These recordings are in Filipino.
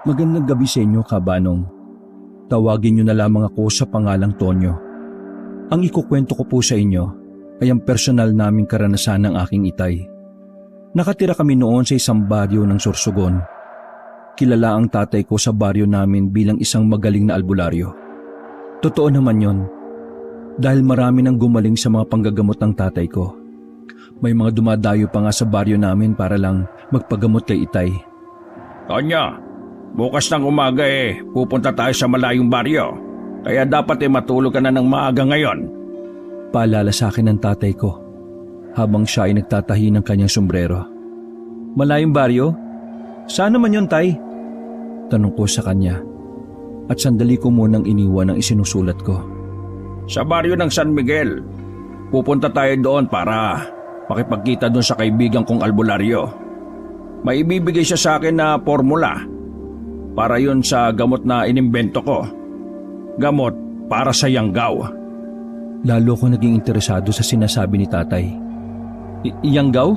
Magandang gabi sa inyo, Kabanong. Tawagin niyo na lamang ako sa pangalang Tonyo. Ang ikukwento ko po sa inyo ay ang personal naming karanasan ng aking itay. Nakatira kami noon sa isang baryo ng Sorsogon. Kilala ang tatay ko sa baryo namin bilang isang magaling na albularyo. Totoo naman yon, dahil marami nang gumaling sa mga panggagamot ng tatay ko. May mga dumadayo pa nga sa baryo namin para lang magpagamot kay itay. Tonya, bukas ng umaga pupunta tayo sa malayong baryo. Kaya dapat matulog ka na ng maaga ngayon. Paalala sa akin ng tatay ko habang siya ay nagtatahi ng kanyang sombrero. Malayong baryo? Saan naman yun, tay? Tanong ko sa kanya at sandali ko munang iniwan ang isinusulat ko. Sa baryo ng San Miguel. Pupunta tayo doon para makipagkita doon sa kaibigan kong albularyo. May ibibigay siya sa akin na formula para yun sa gamot na inimbento ko. Gamot para sa yanggaw. Lalo ko naging interesado sa sinasabi ni tatay. Yanggaw?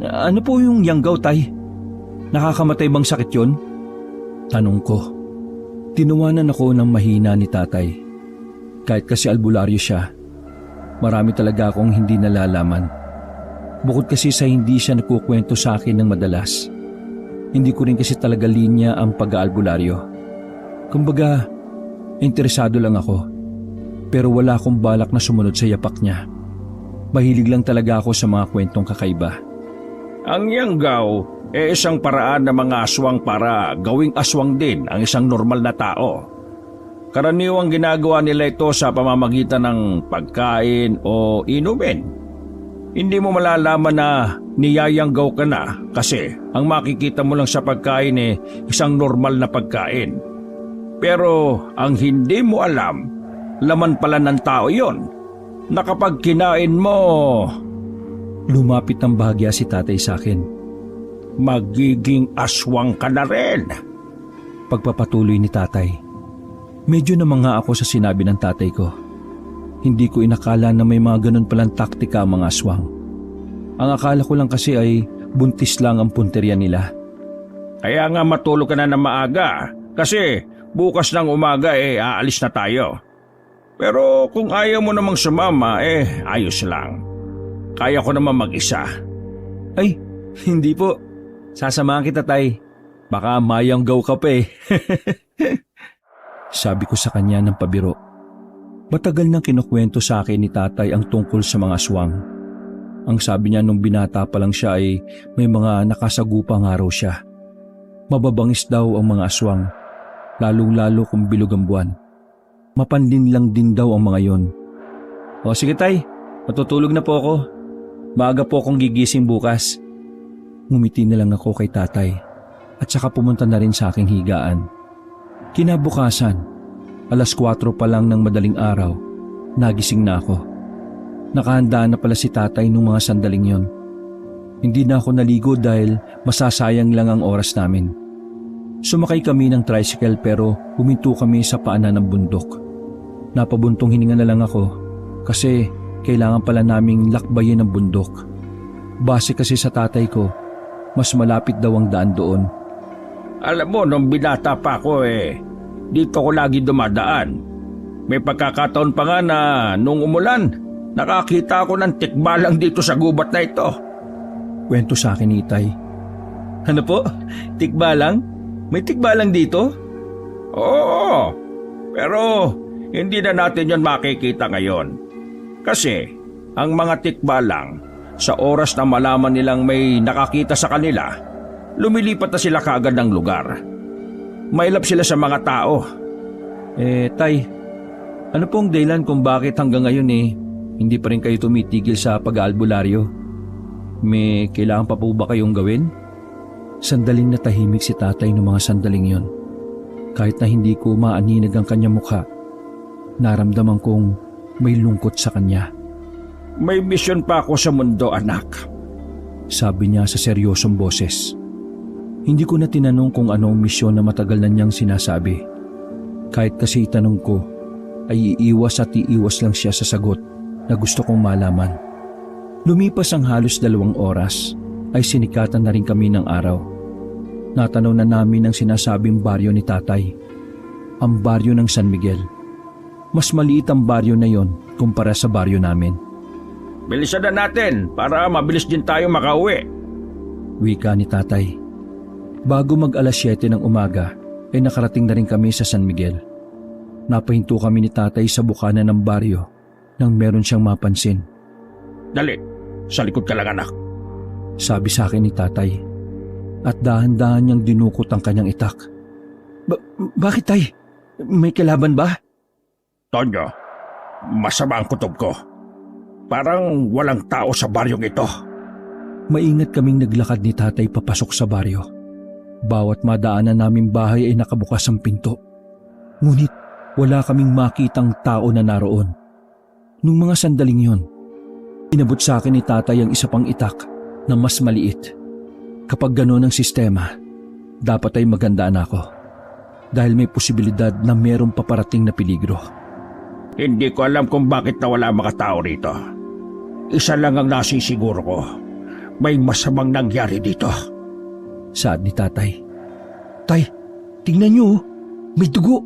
Ano po yung yanggaw, tay? Nakakamatay bang sakit yun? Tanong ko. Tinuwanan ako ng mahina ni tatay. Kahit kasi albularyo siya, marami talaga akong hindi nalalaman. Bukod kasi sa hindi siya nagkukwento sa akin ng madalas, hindi ko rin kasi talaga linya ang pag-aalbularyo. Kumbaga, interesado lang ako, pero wala akong balak na sumunod sa yapak niya. Mahilig lang talaga ako sa mga kwentong kakaiba. Ang yanggaw isang paraan ng mga aswang para gawing aswang din ang isang normal na tao. Karaniwang ginagawa nila ito sa pamamagitan ng pagkain o inumin. Hindi mo malalaman na niyayanggaw ka na kasi ang makikita mo lang sa pagkain isang normal na pagkain. Pero ang hindi mo alam, laman pala ng tao yon, na kapag kinain mo, lumapit ng bahagya si tatay sa akin. Magiging aswang ka na rin. Pagpapatuloy ni tatay. Medyo namanga ako sa sinabi ng tatay ko. Hindi ko inakala na may mga ganun palang taktika ang mga aswang. Ang akala ko lang kasi ay buntis lang ang punteriya nila. Kaya nga matulog ka na ng maaga kasi bukas ng umaga aalis na tayo. Pero kung ayaw mo namang sumama ayos lang. Kaya ko naman mag-isa. Ay, hindi po. Sasamahan kita, tay. Baka mayanggaw ka pa Sabi ko sa kanya ng pabiro. Matagal nang kinukwento sa akin ni tatay ang tungkol sa mga aswang. Ang sabi niya nung binata pa lang siya ay may mga nakasagupang araw siya. Mababangis daw ang mga aswang, lalong-lalo kung bilog ang buwan. Mapanlin lang din daw ang mga yon. O sige tay, matutulog na po ako. Maaga po akong gigising bukas. Ngumiti na lang ako kay tatay at saka pumunta na rin sa aking higaan. Kinabukasan, 4:00 pa lang ng madaling araw, nagising na ako. Nakahanda na pala si tatay nung mga sandaling yon. Hindi na ako naligo dahil masasayang lang ang oras namin. Sumakay kami ng tricycle pero huminto kami sa paanan ng bundok. Napabuntong hininga na lang ako kasi kailangan pala naming lakbayin ang bundok. Base kasi sa tatay ko, mas malapit daw ang daan doon. Alam mo, nung binata pa ako dito ko lagi dumadaan. May pagkakataon pa nga na nung umulan, nakakita ako ng tikbalang dito sa gubat na ito. Kwento sa akin ni itay. Ano po? Tikbalang? May tikbalang dito? Oo, pero hindi na natin yon makikita ngayon. Kasi ang mga tikbalang, sa oras na malaman nilang may nakakita sa kanila, lumilipat na sila kaagad ng lugar. Mailap sila sa mga tao. Tay, ano pong dahilan kung bakit hanggang ngayon hindi pa rin kayo tumitigil sa pag-aalbularyo? May kailangan pa po ba kayong gawin? Sandaling natahimik si tatay ng mga sandaling yon. Kahit na hindi ko maaninag ang kanyang mukha, naramdaman kong may lungkot sa kanya. May misyon pa ako sa mundo, anak. Sabi niya sa seryosong boses. Hindi ko na tinanong kung anong misyon na matagal na niyang sinasabi. Kahit kasi itanong ko, ay iiwas at iiwas lang siya sa sagot na gusto kong malaman. Lumipas ang halos 2 oras, ay sinikatan na rin kami ng araw. Natanaw na namin ang sinasabing baryo ni tatay. Ang baryo ng San Miguel. Mas maliit ang baryo na yon kumpara sa baryo namin. Bilisan na natin para mabilis din tayo makauwi. Wika ni tatay. Bago mag alas 7 ng umaga ay nakarating na rin kami sa San Miguel. Napahinto kami ni tatay sa bukana ng baryo nang meron siyang mapansin. Dali, sa likod ka lang anak. Sabi sa akin ni tatay. At dahan-dahan niyang dinukot ang kanyang itak. Bakit tay? May kalaban ba? Tonyo, masama ang kutob ko. Parang walang tao sa baryong ito. Maingat kaming naglakad ni tatay papasok sa baryo. Bawat madaanan naming bahay ay nakabukas ang pinto. Ngunit wala kaming makitang tao na naroon. Nung mga sandaling yon, inabot sa akin ni tatay ang isa pang itak na mas maliit. Kapag gano'n ang sistema, dapat ay magandaan ako. Dahil may posibilidad na merong paparating na peligro. Hindi ko alam kung bakit nawala mga tao rito. Isa lang ang nasisiguro ko. May masamang nangyari dito. Saad ni tatay. Tay, tingnan niyo, may dugo.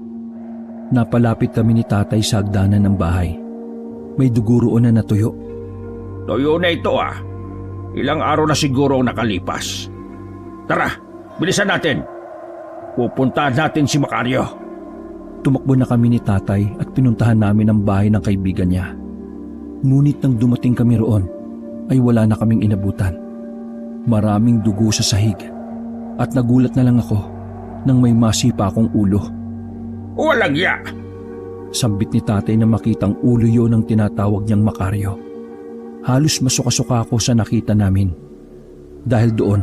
Napalapit kami ni tatay sa hagdanan ng bahay. May dugo roon na natuyo. Tuyo na ito ah. Ilang araw na siguro ang nakalipas. Tara, bilisan natin. Pupuntahan natin si Macario. Tumakbo na kami ni tatay at pinuntahan namin ang bahay ng kaibigan niya. Ngunit nang dumating kami roon, ay wala na kaming inabutan. Maraming dugo sa sahig at nagulat na lang ako nang may masipa akong ulo. Walang ya! Sambit ni tatay na makitang ulo yon ang tinatawag niyang Macario. Halos masuka-suka ako sa nakita namin. Dahil doon,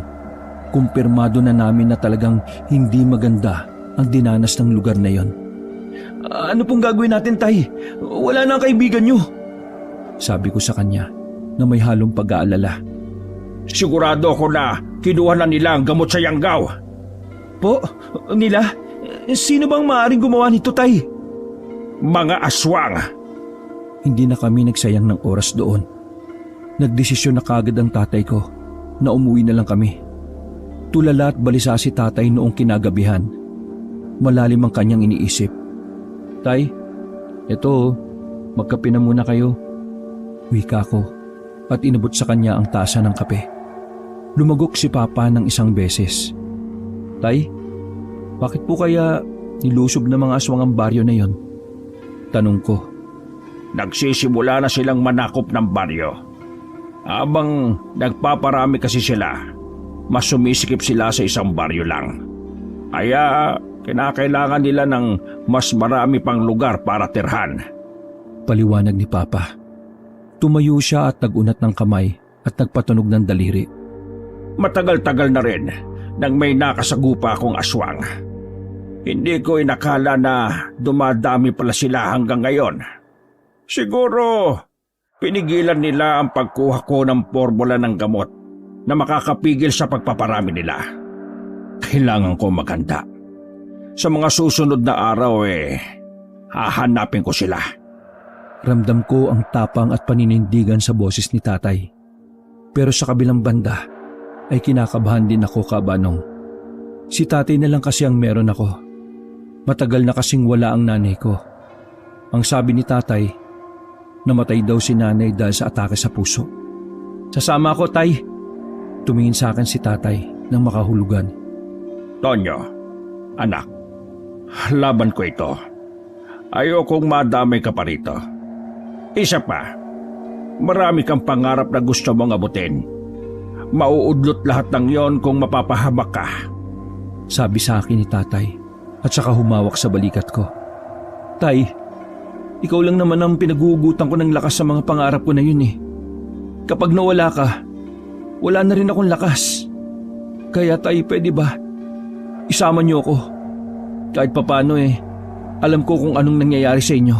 kumpirmado na namin na talagang hindi maganda ang dinanas ng lugar na yon. Ano pong gagawin natin, tay? Wala na ang kaibigan niyo. Sabi ko sa kanya na may halong pag-aalala. Sigurado ako na kinuha na nila ang gamot sa Yanggaw. Po? Nila? Sino bang maaaring gumawa nito, tay? Mga aswang. Hindi na kami nagsayang ng oras doon. Nagdesisyon na kagad ang tatay ko na umuwi na lang kami. Tulala at balisa si tatay noong kinagabihan. Malalim ang kanyang iniisip. Tay, eto, magkape na muna kayo. Wika ko at inabot sa kanya ang tasa ng kape. Lumagok si Papa ng isang beses. Tay, bakit po kaya nilusob ng mga aswang ang baryo na yon? Tanong ko. Nagsisimula na silang manakop ng baryo. Habang nagpaparami kasi sila, mas sumisikip sila sa isang baryo lang. Kaya kinakailangan nila ng mas marami pang lugar para tirhan. Paliwanag ni Papa. Tumayo siya at nagunat ng kamay at nagpatunog ng daliri. Matagal-tagal na rin nang may nakasagupa akong aswang. Hindi ko inakala na dumadami pala sila hanggang ngayon. Siguro pinigilan nila ang pagkuha ko ng formula ng gamot na makakapigil sa pagpaparami nila. Kailangan ko maghanda. Sa mga susunod na araw hahanapin ko sila. Ramdam ko ang tapang at paninindigan sa boses ni tatay. Pero sa kabilang banda ay kinakabahan din ako, Kabanong. Si tatay na lang kasi ang meron ako. Matagal na kasing wala ang nanay ko. Ang sabi ni tatay, namatay daw si nanay dahil sa atake sa puso. Sasama ako, tay. Tumingin sa akin si tatay nang makahulugan. Tonyo, anak, laban ko ito. Ayokong madamay ka pa rito. Isa pa, marami kang pangarap na gusto mong abutin. Mauudlot lahat ng yon kung mapapahamak ka. Sabi sa akin ni tatay at saka humawak sa balikat ko. Tay, ikaw lang naman ang pinagugutan ko ng lakas sa mga pangarap ko na yun eh. Kapag nawala ka, wala na rin akong lakas. Kaya tay, pwede ba? Isama niyo ako. Kahit papano alam ko kung anong nangyayari sa inyo.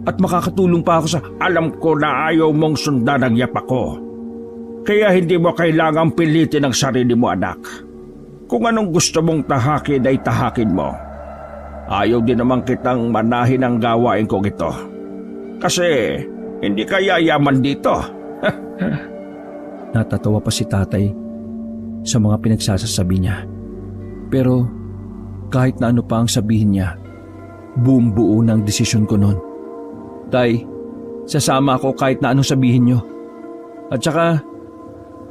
At makakatulong pa ako sa... Alam ko na ayaw mong sundan ang yapak ko. Kaya hindi mo kailangang pilitin ang sarili mo, anak. Kung anong gusto mong tahakin ay tahakin mo. Ayaw din naman kitang manahin ang gawain kong ito. Kasi hindi ka yayaman dito. Natatawa pa si tatay sa mga pinagsasasabi niya. Pero kahit na ano pa ang sabihin niya, buong buo ng desisyon ko noon. Tay, sasama ako kahit na anong sabihin niyo. At saka,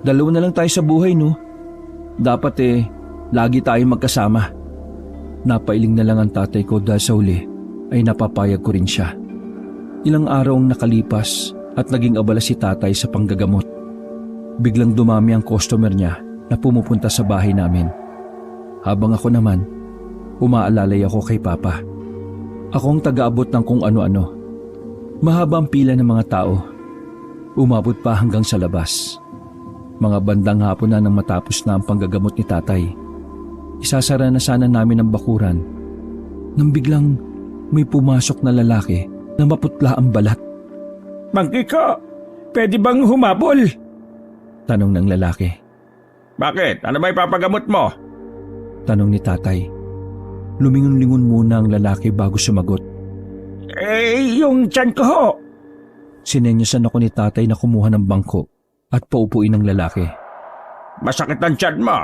dalawa na lang tayo sa buhay, no? Dapat lagi tayo magkasama. Napailing na lang ang tatay ko dahil sa huli ay napapayag ko rin siya. Ilang araw ang nakalipas at naging abala si tatay sa panggagamot. Biglang dumami ang customer niya na pumupunta sa bahay namin. Habang ako naman, umaalalay ako kay Papa. Ako ang taga-abot ng kung ano-ano. Mahaba ang pila ng mga tao. Umabot pa hanggang sa labas. Mga bandang hapon na nang matapos na ang panggagamot ni tatay. Isasara na sana namin ang bakuran nang biglang may pumasok na lalaki na maputla ang balat. Mang Kiko, pwede bang humabol? Tanong ng lalaki. Bakit? Ano ba ipapagamot mo? Tanong ni tatay. Lumingon-lingon muna ang lalaki bago sumagot. Yung tiyan ko ho. Sinenyasan ako ni tatay na kumuha ng bangko at paupuin ng lalaki. Masakit ang tiyan mo.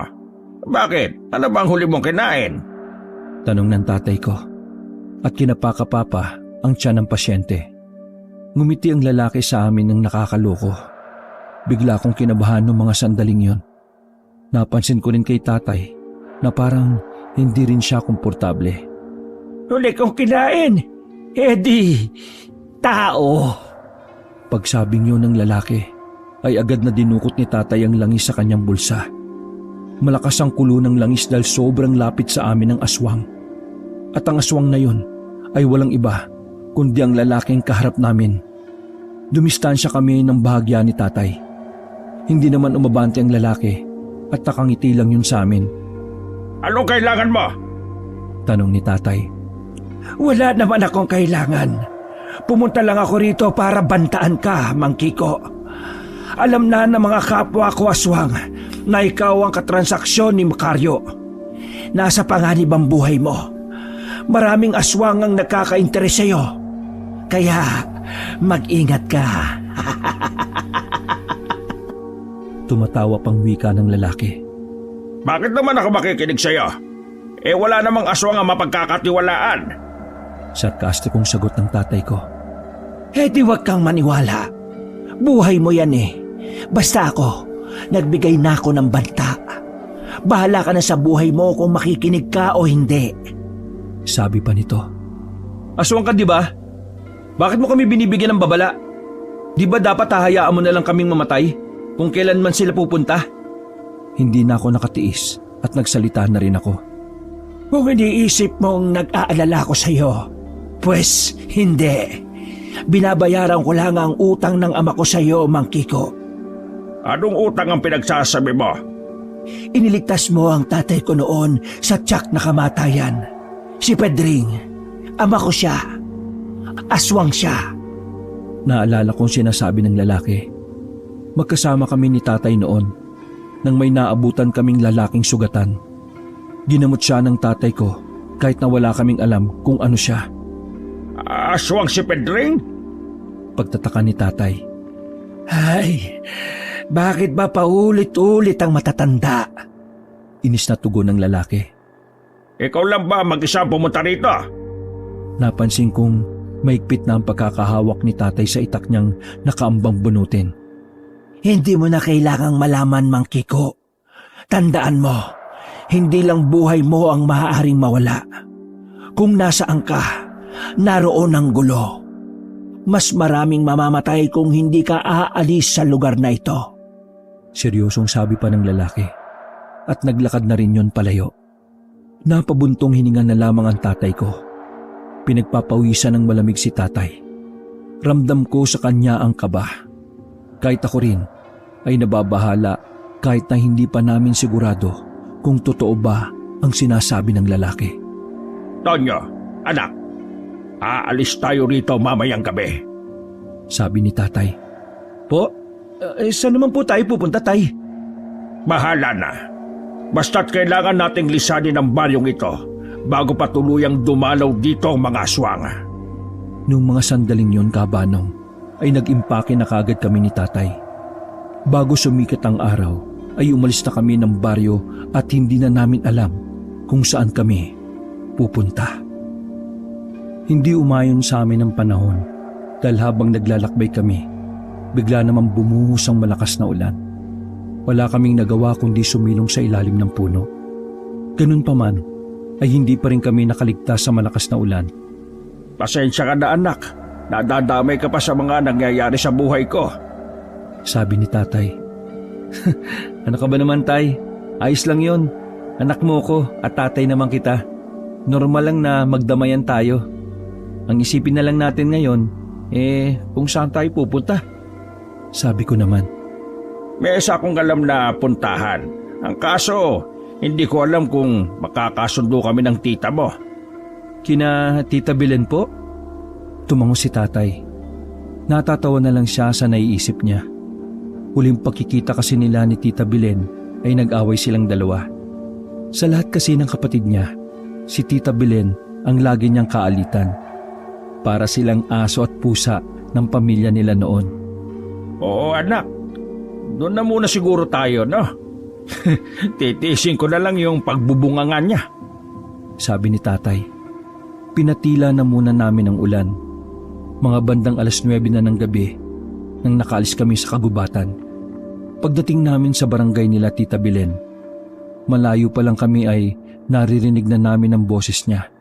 Bakit? Ano bang huli mong kinain? Tanong ng tatay ko. At kinapaka-papa ang tiyan ng pasyente. Ngumiti ang lalaki sa amin ng nakakaloko. Bigla akong kinabahan ng mga sandaling yon. Napansin ko rin kay tatay na parang hindi rin siya komportable. Huli kong kinain. Tao. Pagsabing yun ng lalaki, ay agad na dinukot ni tatay ang langis sa kanyang bulsa. Malakas ang kulo ng langis dahil sobrang lapit sa amin ang aswang. At ang aswang na yun ay walang iba kundi ang lalaking kaharap namin. Dumistansya kami ng bahagya ni tatay. Hindi naman umabante ang lalaki at nakangiti lang yun sa amin. Anong kailangan mo? Tanong ni tatay. Wala naman akong kailangan. Pumunta lang ako rito para bantaan ka, Mang Kiko. Alam na ng mga kapwa ko aswang na ikaw ang katransaksyon ni Macario. Nasa panganib ang buhay mo. Maraming aswang ang nagkaka-interes sa'yo. Kaya mag-ingat ka. Tumatawa pang wika ng lalaki. Bakit naman ako makikinig sa'yo? Wala namang aswang ang mapagkakatiwalaan. Sarkastikong sagot ng tatay ko. Di wag kang maniwala. Buhay mo yan Basta ako, nagbigay na ako ng banta. Bahala ka na sa buhay mo kung makikinig ka o hindi. Sabi pa nito. Aswang ka, di ba? Bakit mo kami binibigyan ng babala? Di ba dapat hahayaan mo na lang kaming mamatay kung kailan man sila pupunta? Hindi na ako nakatiis at nagsalita na rin ako. Kung iniisip mong nag-aalala ko sa'yo, pues hindi. Binabayaran ko lang ang utang ng ama ko sa'yo, Mang Kiko. Anong utang ang pinagsasabi mo? Iniligtas mo ang tatay ko noon sa tiyak na kamatayan. Si Pedring, ama ko siya. Aswang siya. Naalala kong sinasabi ng lalaki. Magkasama kami ni tatay noon nang may naabutan kaming lalaking sugatan. Ginamot siya ng tatay ko kahit na wala kaming alam kung ano siya. Aswang si Pedring? Pagtataka ni tatay. Ay, bakit ba paulit-ulit ang matatanda? Inis na tugon ng lalaki. Ikaw lang ba mag-isa pumunta rito? Napansin kong maigpit na ang pagkakahawak ni tatay sa itak niyang nakaambang bunutin. Hindi mo na kailangang malaman, Mang Kiko. Tandaan mo, hindi lang buhay mo ang maaaring mawala. Kung nasaan ka, naroon ang gulo. Mas maraming mamamatay kung hindi ka aalis sa lugar na ito. Seryosong sabi pa ng lalaki at naglakad na rin yon palayo. Napabuntong hininga na lamang ang tatay ko. Pinagpapawisan ng malamig si tatay. Ramdam ko sa kanya ang kaba. Kahit ako rin ay nababahala kahit na hindi pa namin sigurado kung totoo ba ang sinasabi ng lalaki. Tonyo, anak, aalis tayo rito mamayang gabi. Sabi ni tatay. Po? Saan naman po tayo pupunta, tay? Bahala na. Basta't kailangan nating lisanin ang baryong ito bago pa tuluyang dumalaw dito ang mga aswang. Nung mga sandaling yon, kabanong, ay nag-impake na kagad kami ni tatay. Bago sumikat ang araw, ay umalis na kami ng baryo at hindi na namin alam kung saan kami pupunta. Hindi umayon sa amin ang panahon dahil habang naglalakbay kami, bigla namang bumuhos ang malakas na ulan. Wala kaming nagawa kundi sumilong sa ilalim ng puno. Ganun pa man, ay hindi pa rin kami nakaligtas sa malakas na ulan. Pasensya ka na anak, nadadamay ka pa sa mga nangyayari sa buhay ko. Sabi ni tatay. Ano ka ba naman tay? Ayos lang yon. Anak mo ko at tatay naman kita. Normal lang na magdamayan tayo. Ang isipin na lang natin ngayon, kung saan tayo pupunta. Sabi ko naman. May isa akong alam na puntahan. Ang kaso, hindi ko alam kung makakasundo kami ng tita mo. Kina Tita Belen po? Tumango si tatay. Natatawa na lang siya sa naiisip niya. Huling pagkikita kasi nila ni Tita Belen ay nag-away silang dalawa. Sa lahat kasi ng kapatid niya, si Tita Belen ang lagi niyang kaalitan. Para silang aso at pusa ng pamilya nila noon. Oo anak, doon na muna siguro tayo, no? Titisin ko na lang yung pagbubungangan niya. Sabi ni tatay. Pinatila na muna namin ang ulan. Mga bandang 9:00 na ng gabi nang nakaalis kami sa kagubatan. Pagdating namin sa barangay nila Tita Belen, malayo pa lang kami ay naririnig na namin ang boses niya.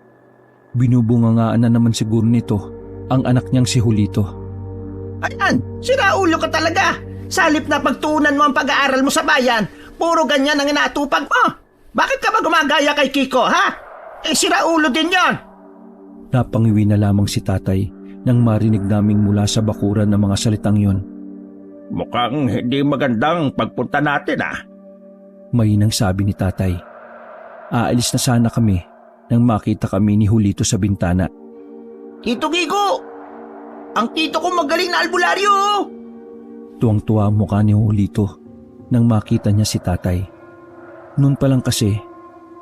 Binubungangaan na naman siguro nito ang anak niyang si Julito. Ayan, siraulo ka talaga. Sa halip na pagtuunan mo ang pag-aaral mo sa bayan, puro ganyan ang inaatupag mo. Bakit ka ba gumagaya kay Kiko, ha? Siraulo din yon. Napangiwi na lamang si tatay nang marinig naming mula sa bakuran ng mga salitang yon. Mukhang hindi magandang pagpunta natin Mainang sabi ni tatay. Aalis na sana kami nang makita kami ni Julito sa bintana. Tito Kiko, ang tito ko magaling na albularyo. Tuwang-tuwa ang mukha ni Julito nang makita niya si tatay. Noon pa lang kasi,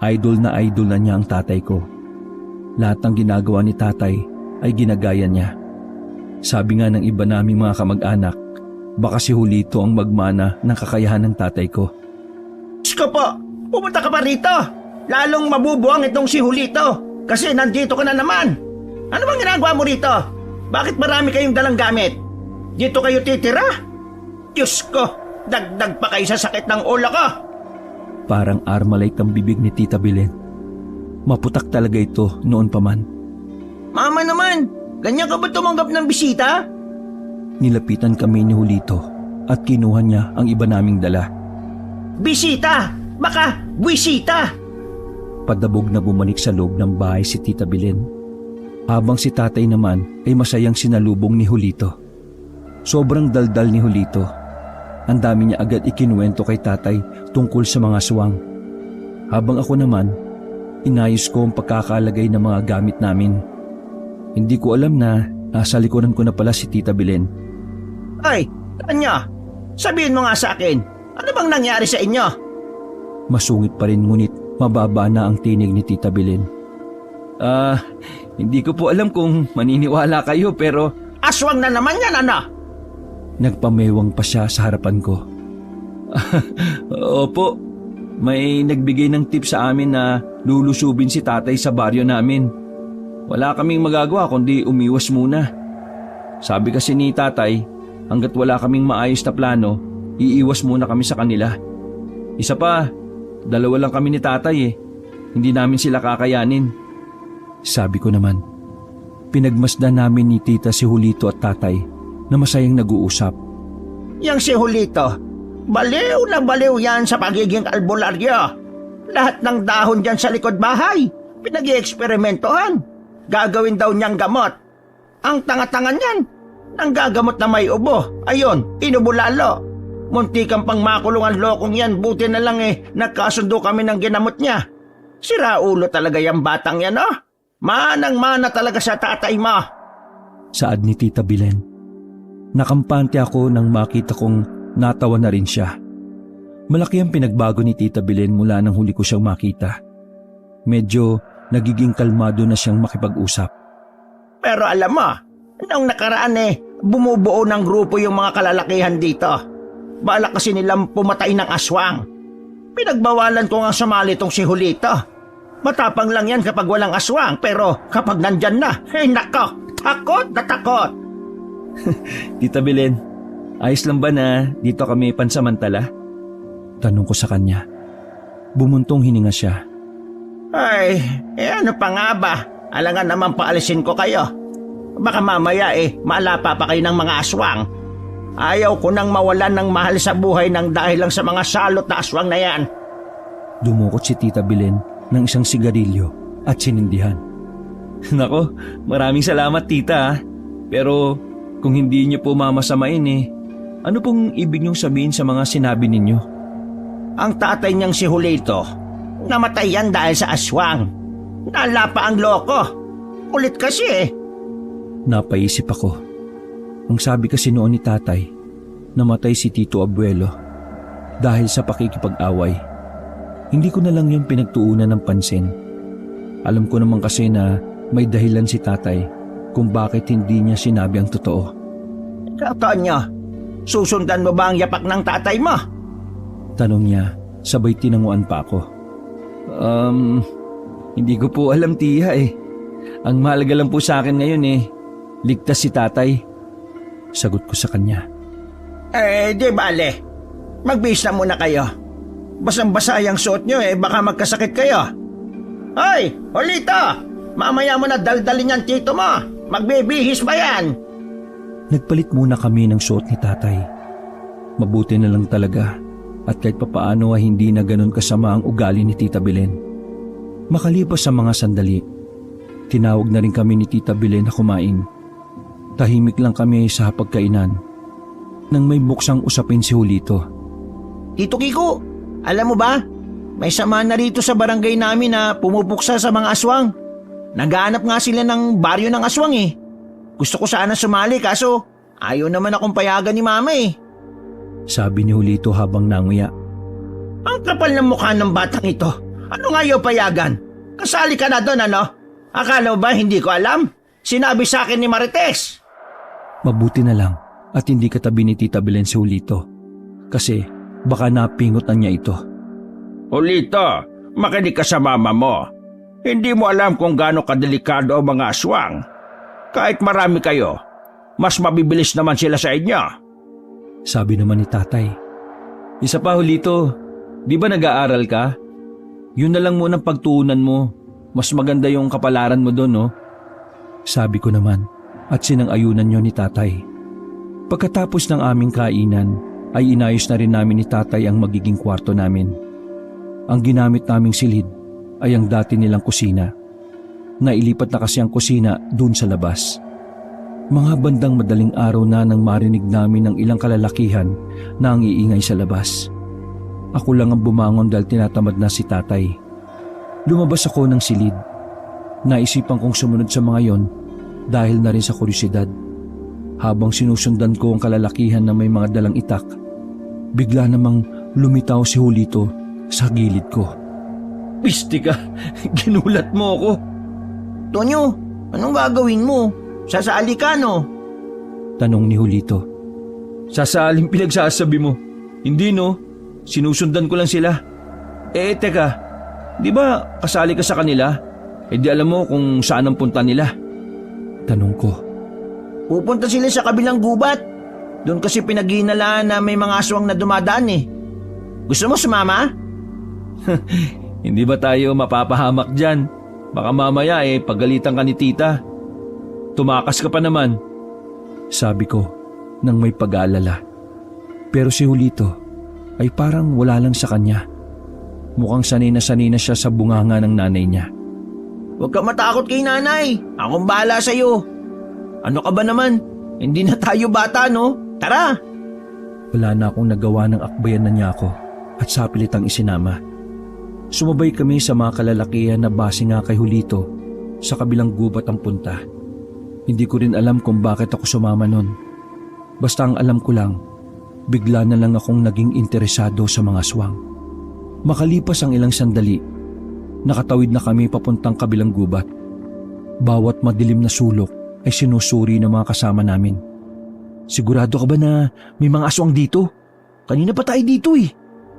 idol na niya ang tatay ko. Lahat ng ginagawa ni tatay ay ginagaya niya. Sabi nga ng iba naming mga kamag-anak, baka si Julito ang magmana ng kakayahan ng tatay ko. Isko po, pumunta ka pa rito. Lalong mabubuang itong si Julito kasi nandito ka na naman. Ano bang ginagawa mo rito? Bakit marami kayong dalang gamit? Dito kayo titira? Diyos ko, dagdag pa kayo sa sakit ng ulo ko. Parang Armalite ang bibig ni Tita Belen. Maputak talaga ito noon pa man. Mama naman, ganyan ka ba tumanggap ng bisita? Nilapitan kami ni Julito at kinuha niya ang iba naming dala. Bisita! Baka buwisita! Padabog na bumalik sa loob ng bahay si Tita Belen. Habang si tatay naman ay masayang sinalubong ni Julito. Sobrang daldal ni Julito. Ang dami niya agad ikinuwento kay tatay tungkol sa mga aswang. Habang ako naman, inayos ko ang pagkakalagay ng mga gamit namin. Hindi ko alam na nasa likuran ko na pala si Tita Belen. Ay, Tanya, sabihin mo nga sa akin, ano bang nangyari sa inyo? Masungit pa rin ngunit mababa na ang tinig ni Tita Belen. Hindi ko po alam kung maniniwala kayo pero... Aswang na naman yan, ano? Nagpamewang pa siya sa harapan ko. Opo, may nagbigay ng tip sa amin na lulusubin si tatay sa baryo namin. Wala kaming magagawa kundi umiwas muna. Sabi kasi ni tatay, hanggat wala kaming maayos na plano, iiwas muna kami sa kanila. Isa pa, 2 lang kami ni tatay Hindi namin sila kakayanin. Sabi ko naman. Pinagmasdan namin ni tita si Julito at tatay na masayang nag-uusap. Yang si Julito, baliw na baliw yan sa pagiging albularyo. Lahat ng dahon dyan sa likod bahay, pinag-i-eksperimentohan. Gagawin daw niyang gamot. Ang tanga-tanga niyan, nang gagamot na may ubo, ayun, inubo lalo. Muntikan pang makulong ang lokong yan, buti na lang nagkasundo kami ng ginamot niya. Siraulo talaga yung batang yan, oh. Manang-mana talaga sa tatay mo. Saad ni Tita Belen. Nakampante ako nang makita kong natawa na rin siya. Malaki ang pinagbago ni Tita Belen mula nang huli ko siyang makita. Medyo nagiging kalmado na siyang makipag-usap. Pero alam mo, noong nakaraan bumubuo ng grupo yung mga kalalakihan dito. Balak kasi nilang pumatay ng aswang. Pinagbawalan ko nga sumali tong si Julito. Matapang lang yan kapag walang aswang, pero kapag nandyan na, nako, takot na takot. Tita Belen, ayos lang ba na dito kami pansamantala? Tanong ko sa kanya. Bumuntong hininga siya. Ay, ano pa nga ba? Alangan naman paalisin ko kayo. Baka mamaya malapa pa kayo ng mga aswang. Ayaw ko nang mawalan ng mahal sa buhay ng dahil lang sa mga salot na aswang na yan. Dumukot si Tita Belen ng isang sigarilyo at sinindihan. Nako, maraming salamat tita. Pero kung hindi niyo po mamasamain ano pong ibig niyong sabihin sa mga sinabi ninyo? Ang tatay niyang si Julito, namatay yan dahil sa aswang. Nalapa ang loko. Kulit kasi Napaisip ako. Ang sabi kasi noon ni tatay, namatay si Tito Abuelo dahil sa pakikipag-away. Hindi ko na lang yung pinagtuunan ng pansin. Alam ko naman kasi na may dahilan si tatay kung bakit hindi niya sinabi ang totoo. Tonyo, susundan mo ba ang yapak ng tatay mo? Tanong niya, sabay tinanguan pa ako. Hindi ko po alam tiya Ang mahalaga lang po sa akin ngayon ligtas si tatay. Sagot ko sa kanya. Di bale. Magbihis na muna kayo. Basang-basa yung suot nyo baka magkasakit kayo. Hoy, Julito! Mamaya mo na daldalin yan tito mo. Magbibihis ba yan? Nagpalit muna kami ng suot ni tatay. Mabuti na lang talaga at kahit papaano ay hindi na ganun kasama ang ugali ni Tita Belen. Makalipas sa mga sandali, tinawag na rin kami ni Tita Belen na kumain. Tahimik lang kami sa pagkainan nang may buksang usapin si Julito. Tito Kiko, alam mo ba? May sama na rito sa barangay namin na pumupuksa sa mga aswang. Naghahanap nga sila ng baryo ng aswang Gusto ko sana sumali kaso ayaw naman akong payagan ni mama Sabi ni Julito habang nanguya. Ang kapal ng mukha ng batang ito. Ano nga ayaw payagan? Kasali ka na doon Akala mo ba hindi ko alam? Sinabi sa akin ni Marites. Mabuti na lang at hindi katabi ni Tita Belen si Julito. Kasi baka napingot na niya ito. Julito, makinig ka sa mama mo. Hindi mo alam kung gaano kadelikado ang mga aswang. Kahit marami kayo, mas mabibilis naman sila sa inyo. Sabi naman ni tatay. Isa pa Julito, di ba nag-aaral ka? Yun na lang munang pagtuunan mo. Mas maganda yung kapalaran mo doon, no? Sabi ko naman at sinang-ayunan niyo ni tatay. Pagkatapos ng aming kainan ay inayos na rin namin ni tatay ang magiging kwarto namin. Ang ginamit naming silid ay ang dati nilang kusina. Nailipat na kasi ang kusina dun sa labas. Mga bandang madaling araw na nang marinig namin ng ilang kalalakihan na ang iingay sa labas. Ako lang ang bumangon dahil tinatamad na si tatay. Lumabas ako ng silid. Naisipan kong sumunod sa mga yon dahil na rin sa kuryosidad. Habang sinusundan ko ang kalalakihan na may mga dalang itak, bigla namang lumitaw si Julito sa gilid ko. Pisti ka, ginulat mo ako. Tonyo, anong gagawin mo? Sasali ka Tanong ni Julito. Sasaling pinagsasabi mo. Hindi no, sinusundan ko lang sila. Teka, di ba kasali ka sa kanila? Di alam mo kung saan ang punta nila. Tanong ko. Pupunta sila sa kabilang gubat. Doon kasi pinaghihinalaan na may mga aswang na dumadaan Gusto mo sumama? Hindi ba tayo mapapahamak dyan? Baka mamaya pagalitan ka ni tita. Tumakas ka pa naman. Sabi ko nang may pag-aalala. Pero si Julito ay parang wala lang sa kanya. Mukhang sanay na siya sa bunganga ng nanay niya. Huwag ka matakot kay nanay. Akong bahala sa'yo. Ano ka ba naman? Hindi na tayo bata, no? Tara! Wala na akong nagawa ng akbayan na niya ako at sapilitang isinama. Sumabay kami sa mga kalalakihan na base nga kay Julito sa kabilang gubat ang punta. Hindi ko rin alam kung bakit ako sumama nun. Basta ang alam ko lang, bigla na lang akong naging interesado sa mga aswang. Makalipas ang ilang sandali, nakatawid na kami papuntang kabilang gubat. Bawat madilim na sulok ay sinusuri ng mga kasama namin. Sigurado ka ba na may mga aswang dito? Kanina pa tayo dito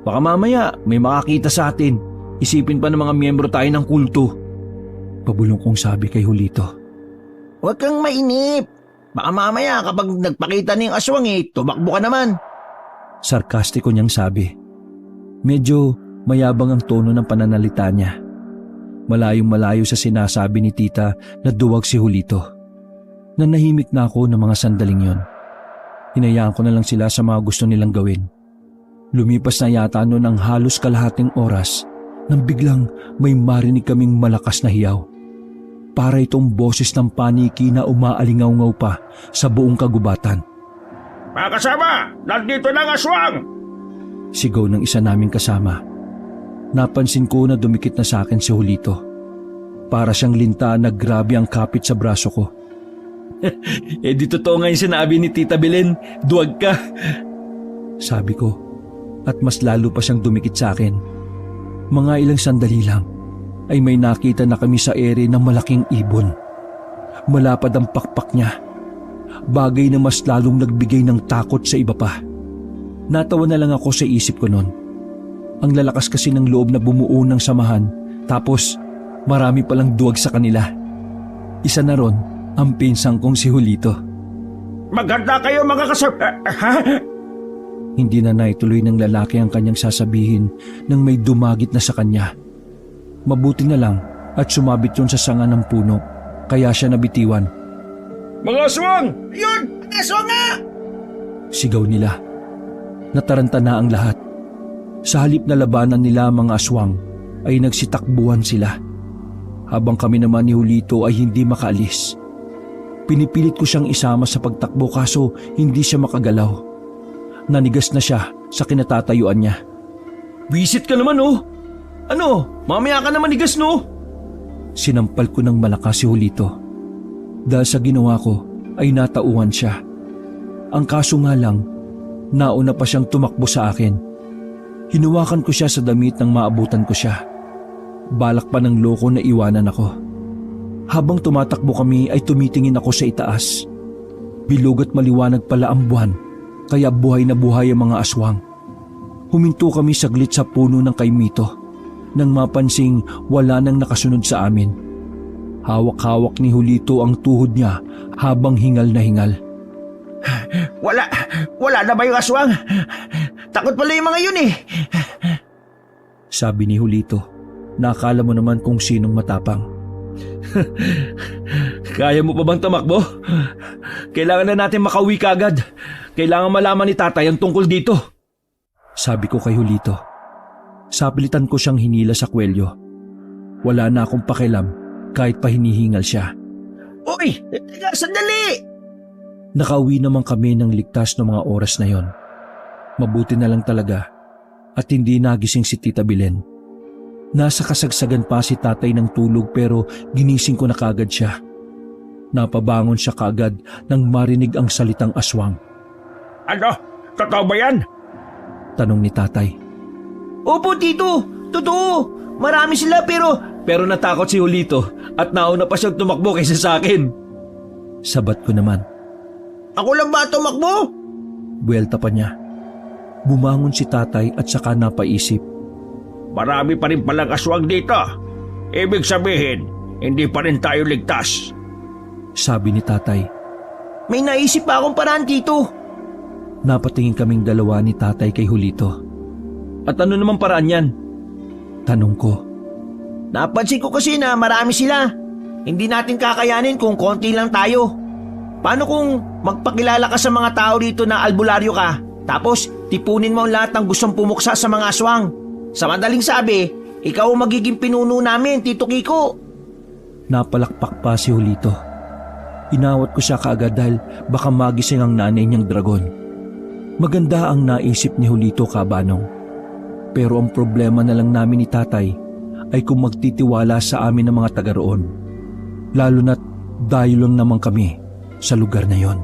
Baka mamaya may makakita sa atin. Isipin pa ng mga miyembro tayo ng kulto. Pabulong kong sabi kay Julito. Huwag kang mainip. Baka mamaya kapag nagpakita na yung aswang tumakbo ka naman. Sarkastiko niyang sabi. Medyo mayabang ang tono ng pananalita niya. Malayong malayo sa sinasabi ni tita na duwag si Julito. Nanahimik na ako ng mga sandaling yon. Hinayaan ko na lang sila sa mga gusto nilang gawin. Lumipas na yata noon ang halos kalahating oras nang biglang may marinig kaming malakas na hiyaw. Para itong boses ng paniki na umaalingaw-ngaw pa sa buong kagubatan. Mga kasama, nandito na ang aswang! Sigaw ng isa naming kasama. Napansin ko na dumikit na sa akin si Julito. Para siyang linta na grabe ang kapit sa braso ko. Di totoo nga yung sinabi ni Tita Belen, duwag ka. Sabi ko, at mas lalo pa siyang dumikit sa akin. Mga ilang sandali lang ay may nakita na kami sa ere ng malaking ibon. Malapad ang pakpak niya. Bagay na mas lalong nagbigay ng takot sa iba pa. Natawa na lang ako sa isip ko noon. Ang lalakas kasi ng loob na bumuo ng samahan, tapos marami palang duwag sa kanila. Isa na ron ang pinsang kong si Julito. Maganda kayo mga kasama. Hindi na naituloy ng lalaki ang kanyang sasabihin nang may dumagit na sa kanya. Mabuti na lang at sumabit yun sa sanga ng puno, kaya siya nabitiwan. Mga aswang! Yun! Aswang nga! Sigaw nila. Nataranta na ang lahat. Sa halip na labanan nila mga aswang, ay nagsitakbuhan sila. Habang kami naman ni Julito ay hindi makaalis. Pinipilit ko siyang isama sa pagtakbo kaso hindi siya makagalaw. Nanigas na siya sa kinatatayuan niya. Visit ka naman Ano? Mamaya ka naman nigas no? Sinampal ko ng malakas si Julito. Dahil sa ginawa ko ay natauhan siya. Ang kaso nga lang, nauna pa siyang tumakbo sa akin. Hinuwakan ko siya sa damit nang maabutan ko siya. Balak pa ng loko na iwanan ako. Habang tumatakbo kami ay tumitingin ako sa itaas. Bilog at maliwanag pala ang buwan, kaya buhay na buhay ang mga aswang. Huminto kami saglit sa puno ng kaimito nang mapansing wala nang nakasunod sa amin. Hawak-hawak ni Julito ang tuhod niya habang hingal na hingal. Wala na ba yung aswang? Takot pala yung mga yun Sabi ni Julito, nakala mo naman kung sinong matapang. Kaya mo pa bang tumakbo? Kailangan na natin makauwi kagad. Kailangan malaman ni tatay ang tungkol dito. Sabi ko kay Julito. Sapilitan ko siyang hinila sa kwelyo. Wala na akong pakialam kahit pa hinihingal siya. Uy! Teka, sandali! Nakauwi naman kami ng ligtas ng mga oras na yon. Mabuti na lang talaga at hindi nagising si Tita Belen. Nasa kasagsagan pa si tatay ng tulog pero ginising ko na kagad siya. Napabangon siya kagad nang marinig ang salitang aswang. Ano? Totoo ba yan? Tanong ni tatay. Opo, Tito! Totoo! Marami sila Pero natakot si Julito at nauna pa siyang tumakbo kaysa sa akin. Sabat ko naman. Ako lang ba tumakbo? Buwelta pa niya. Bumangon si tatay at saka napaisip. Marami pa rin palang aswang dito. Ibig sabihin, hindi pa rin tayo ligtas. Sabi ni tatay. May naisip pa akong paraan, Tito. Napatingin kaming dalawa ni tatay kay Julito. At ano naman paraan yan? Tanong ko. Napansin ko kasi na marami sila. Hindi natin kakayanin kung konti lang tayo. Paano kung magpakilala ka sa mga tao dito na albularyo ka, tapos tipunin mo ang lahat ng gustong pumuksa sa mga aswang? Sa madaling sabi, ikaw ang magiging pinuno namin, Tito Kiko. Napalakpak pa si Julito. Inawat ko siya kaagad dahil baka magising ang nanay niyang dragon. Maganda ang naisip ni Julito, kabanong. Pero ang problema na lang namin ni tatay ay kung magtitiwala sa amin ng mga taga roon. Lalo na't dayo lang naman kami sa lugar na yon.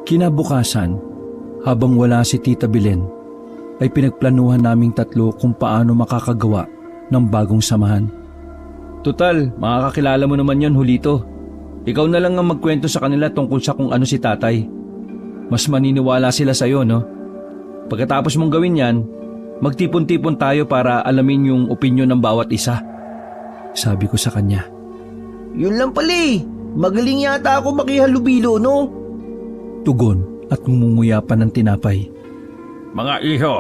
Kinabukasan, habang wala si Tita Belen, ay pinagplanuhan naming tatlo kung paano makakagawa ng bagong samahan. Tutal, makakakilala mo naman yon, Julito. Ikaw na lang ang magkwento sa kanila tungkol sa kung ano si tatay. Mas maniniwala sila sa'yo, no? Pagkatapos mong gawin yan, magtipon-tipon tayo para alamin yung opinyon ng bawat isa. Sabi ko sa kanya. Yun lang pala eh. Magaling yata ako makihalubilo, no? Tugon at ngumunguya pa ng tinapay. Mga iho,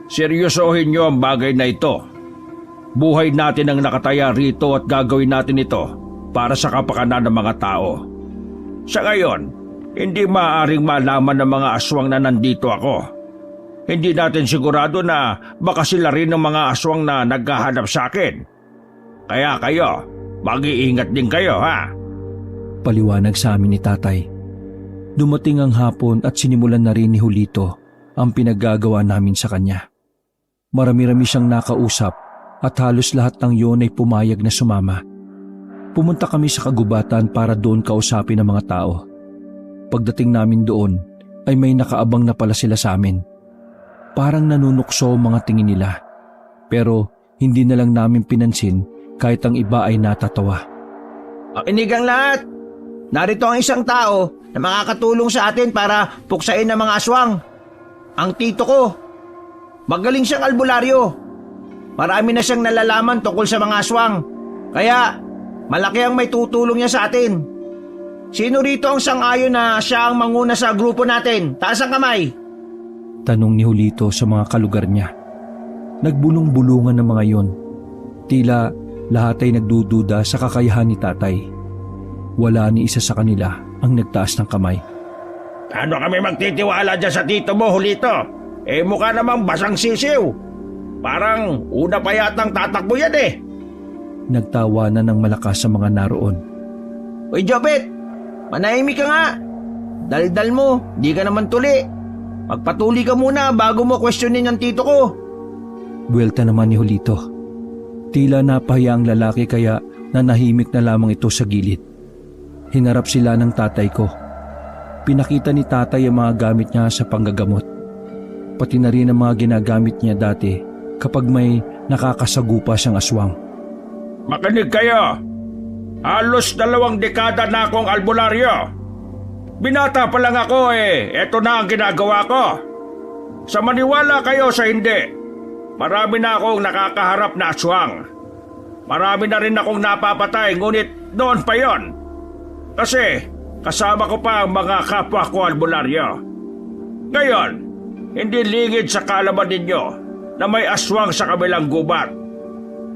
seryosohin niyo ang bagay na ito. Buhay natin ang nakataya rito at gagawin natin ito para sa kapakanan ng mga tao. Sa ngayon, hindi maaaring malaman ng mga aswang na nandito ako. Hindi natin sigurado na baka sila rin ng mga aswang na naghahanap sa akin. Kaya kayo, mag-iingat din kayo, ha? Paliwanag sa amin ni tatay. Dumating ang hapon at sinimulan na rin ni Julito ang pinaggagawa namin sa kanya. Marami-rami siyang nakausap at halos lahat ng yon ay pumayag na sumama. Pumunta kami sa kagubatan para doon kausapin ang mga tao. Pagdating namin doon ay may nakaabang na pala sila sa amin. Parang nanunukso ang mga tingin nila. Pero hindi na lang namin pinansin kahit ang iba ay natatawa. Pakinig ang lahat. Narito ang isang tao na makakatulong sa atin para puksain ang mga aswang. Ang tito ko. Magaling siyang albularyo. Marami na siyang nalalaman tungkol sa mga aswang. Kaya malaki ang may tutulong niya sa atin. Sino rito ang sang-ayon na siya ang manguna sa grupo natin? Taas ang kamay. Tanong ni Julito sa mga kalugar niya. Nagbulong-bulungan ng mga yon. Tila lahat ay nagdududa sa kakayahan ni tatay. Wala ni isa sa kanila ang nagtaas ng kamay. Ano kami magtitiwala dyan sa tito mo, Julito? Mukha namang basang sisiw. Parang una pa yatang tatakbo yan eh. Nagtawanan ng malakas sa mga naroon. Uy, Jopet! Manahimik ka nga. Daldal mo, di ka naman tuli. Magpatuli ka muna bago mo questionin ang tito ko. Buwelta naman ni Julito. Tila napahiya ang lalaki kaya nanahimik na lamang ito sa gilid. Hinarap sila ng tatay ko. Pinakita ni tatay ang mga gamit niya sa panggagamot. Pati na rin ang mga ginagamit niya dati kapag may nakakasagupa siyang aswang. Makinig kayo. Halos 2 dekada na akong albularyo. Binata pa lang ako eto na ang ginagawa ko. Sa maniwala kayo sa hindi, marami na akong nakakaharap na aswang. Marami na rin akong napapatay ngunit noon pa yon. Kasi kasama ko pa ang mga kapwa ko albularyo. Ngayon, hindi lingid sa kaalaman ninyo na may aswang sa kabilang gubat.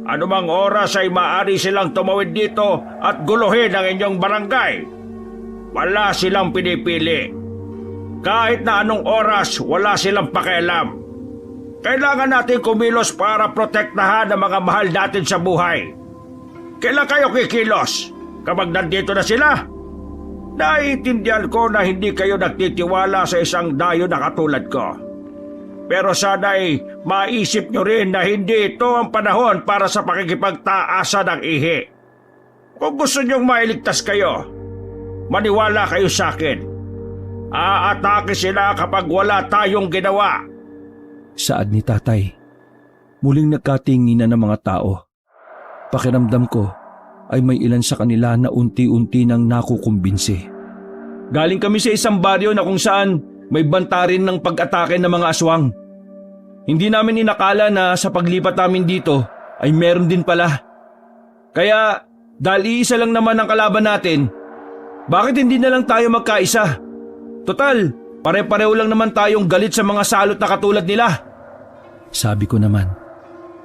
Anumang oras ay maaari silang tumawid dito at guluhin ang inyong barangay. Wala silang pinipili. Kahit na anong oras, wala silang pakialam. Kailangan natin kumilos para protektahan ang mga mahal natin sa buhay. Kailan kayo kikilos? Kapag nandito na sila? Naiintindihan ko na hindi kayo nagtitiwala sa isang dayo na katulad ko. Pero sana'y maisip nyo rin na hindi ito ang panahon para sa pakikipagtaasa ng ihi. Kung gusto nyong mailigtas kayo, maniwala kayo sa akin. Aatake sila kapag wala tayong ginawa. Saad ni tatay. Muling nagkatinginan ng mga tao. Pakiramdam ko ay may ilan sa kanila na unti-unti nang nakukumbinsi. Galing kami sa isang baryo na kung saan may banta rin ng pag-atake ng mga aswang. Hindi namin inakala na sa paglipat namin dito ay meron din pala. Kaya dahil iisa lang naman ang kalaban natin, bakit hindi na lang tayo magkaisa? Total, pare-pareho lang naman tayong galit sa mga salot na katulad nila. Sabi ko naman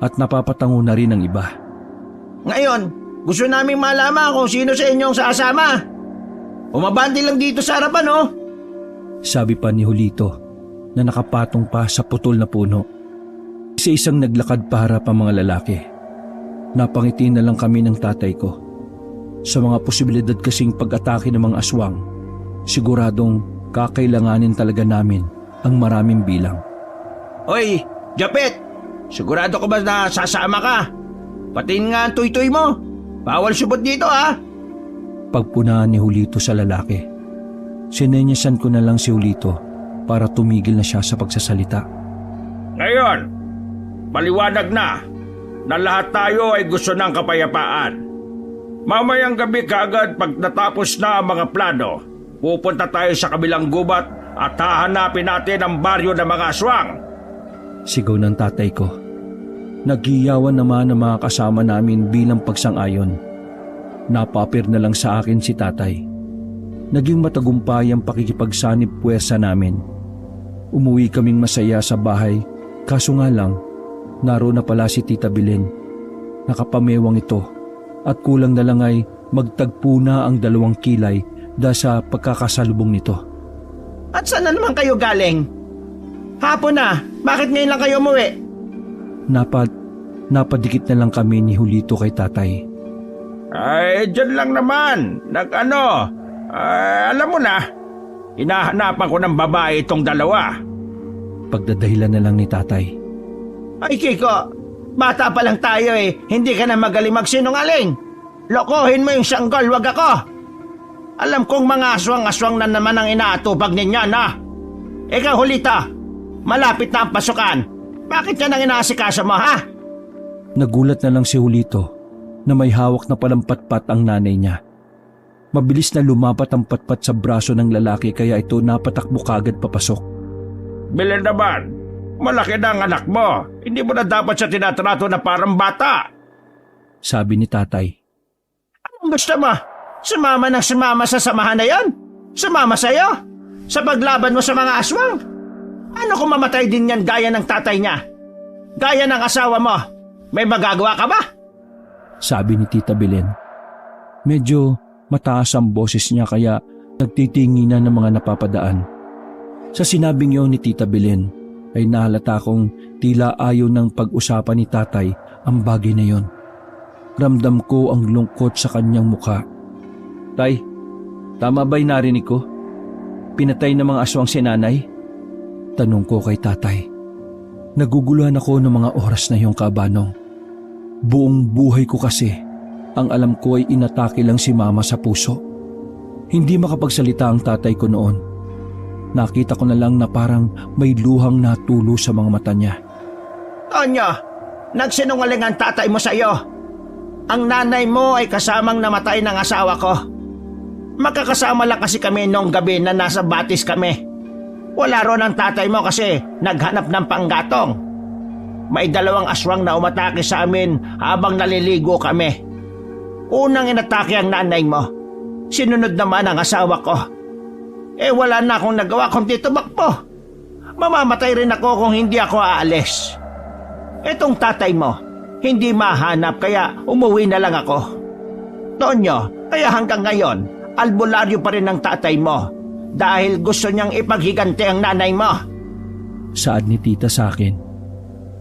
at napapatango na rin ang iba. Ngayon, gusto naming malaman kung sino sa inyong sasama. Umabante lang dito sa harapan, oh. Sabi pa ni Julito na nakapatong pa sa putol na puno. Isa-isang naglakad pa harap ang mga lalaki. Napangiti na lang kami ng tatay ko. Sa mga posibilidad kasing pag-atake ng mga aswang, siguradong kakailanganin talaga namin ang maraming bilang. Hoy, Japet! Sigurado ko ba na sasama ka? Patiin nga ang tuy-tuy mo. Bawal subot dito, ha? Pagpunahan ni Julito sa lalaki, sinenyasan ko na lang si Julito para tumigil na siya sa pagsasalita. Ngayon, maliwanag na lahat tayo ay gusto ng kapayapaan. Mamayang gabi kaagad pag natapos na ang mga plano, pupunta tayo sa kabilang gubat at hahanapin natin ang baryo ng mga aswang. Sigaw ng tatay ko. Nagiyawan naman ang mga kasama namin bilang pagsang-ayon. Napapir na lang sa akin si tatay. Naging matagumpay ang pakikipagsanib puwersa namin. Umuwi kaming masaya sa bahay, kaso nga lang, naroon na pala si Tita Belen. Nakapamewang ito at kulang na lang ay magtagpo na ang 2 kilay dahil sa pagkakasalubong nito. At saan na naman kayo galing? Hapon na, bakit ngayon lang kayo umuwi? Napadikit na lang kami ni Julito kay tatay. Ay, dyan lang naman. Alam mo na, hinahanapan ko ng babae itong 2. Pagdadahilan na lang ni tatay. Ay Kiko, bata pa lang tayo eh. Hindi ka na magaling magsinungaling. Lokohin mo yung sanggol, wag ako. Alam kong mga aswang-aswang na naman ang inaatupag ninyo, na. Ikaw, Julito, malapit na ang pasukan. Bakit ka nang inaasikaso mo, ha? Nagulat na lang si Julito na may hawak na palang patpat ang nanay niya. Mabilis na lumapat ang patpat sa braso ng lalaki kaya ito napatakbo kagad papasok. Belen naman, malaki na ang anak mo. Hindi mo na dapat siya tinatrato na parang bata. Sabi ni tatay. Anong gusto mo? Sumama sa samahan na yon? Sumama sa'yo? Sa paglaban mo sa mga aswang? Ano kung mamatay din yan gaya ng tatay niya? Gaya ng asawa mo? May magagawa ka ba? Sabi ni Tita Belen. Medyo mataas ang boses niya kaya nagtitinginan ng mga napapadaan. Sa sinabing yun ni Tita Belen ay nahalata kong tila ayaw ng pag-usapan ni tatay ang bagay na yon. Ramdam ko ang lungkot sa kanyang mukha. Tay, tama ba'y narinig ko? Pinatay ng mga aswang si nanay? Tanong ko kay tatay. Naguguluhan ako ng mga oras na yung kabanong. Buong buhay ko kasi, ang alam ko ay inatake lang si mama sa puso. Hindi makapagsalita ang tatay ko noon. Nakita ko na lang na parang may luhang natulo sa mga mata niya. Tonyo, nagsinungaling ang tatay mo sa'yo. Ang nanay mo ay kasamang namatay ng asawa ko. Magkakasama lang kasi kami noong gabi na nasa batis kami. Wala ron ang tatay mo kasi naghanap ng panggatong. May 2 aswang na umatake sa amin habang naliligo kami. Unang inatake ang nanay mo. Sinunod naman ang asawa ko. Wala na akong nagawa kundi tumakbo. Mamamatay rin ako kung hindi ako aalis. Etong tatay mo, hindi mahanap kaya umuwi na lang ako. Tonyo, kaya hanggang ngayon, albularyo pa rin ang tatay mo dahil gusto niyang ipaghiganti ang nanay mo. Saad ni tita sa akin.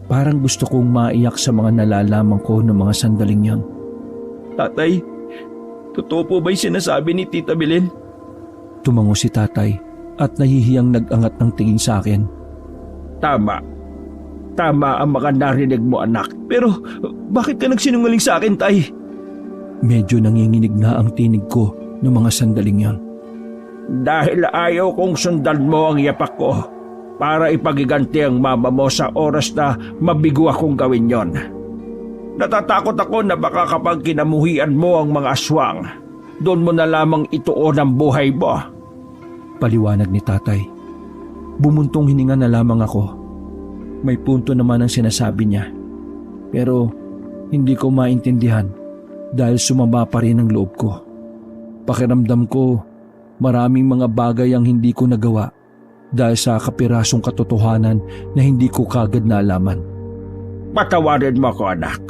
Parang gusto kong maiyak sa mga nalalaman ko ng mga sandaling yon. Tatay, totoo po ba'y sinasabi ni Tita Belen? Tumango si tatay at nahihiyang nag-angat ng tingin sa akin. Tama. Tama ang mga narinig mo, anak. Pero bakit ka nagsinungaling sa akin, tay? Medyo nanginginig na ang tinig ko ng mga sandaling yon. Dahil ayaw kong sundan mo ang yapak ko para ipagiganti ang mama mo sa oras na mabigo akong gawin yon. Natatakot ako na baka kapag kinamuhian mo ang mga aswang, doon mo na lamang ituon ang buhay mo. Paliwanag ni tatay. Bumuntong hininga na lamang ako. May punto naman ang sinasabi niya. Pero hindi ko maintindihan dahil sumama pa rin ang loob ko. Pakiramdam ko maraming mga bagay ang hindi ko nagawa dahil sa kapirasong katotohanan na hindi ko kagad naalaman. Patawarin mo ako, anak.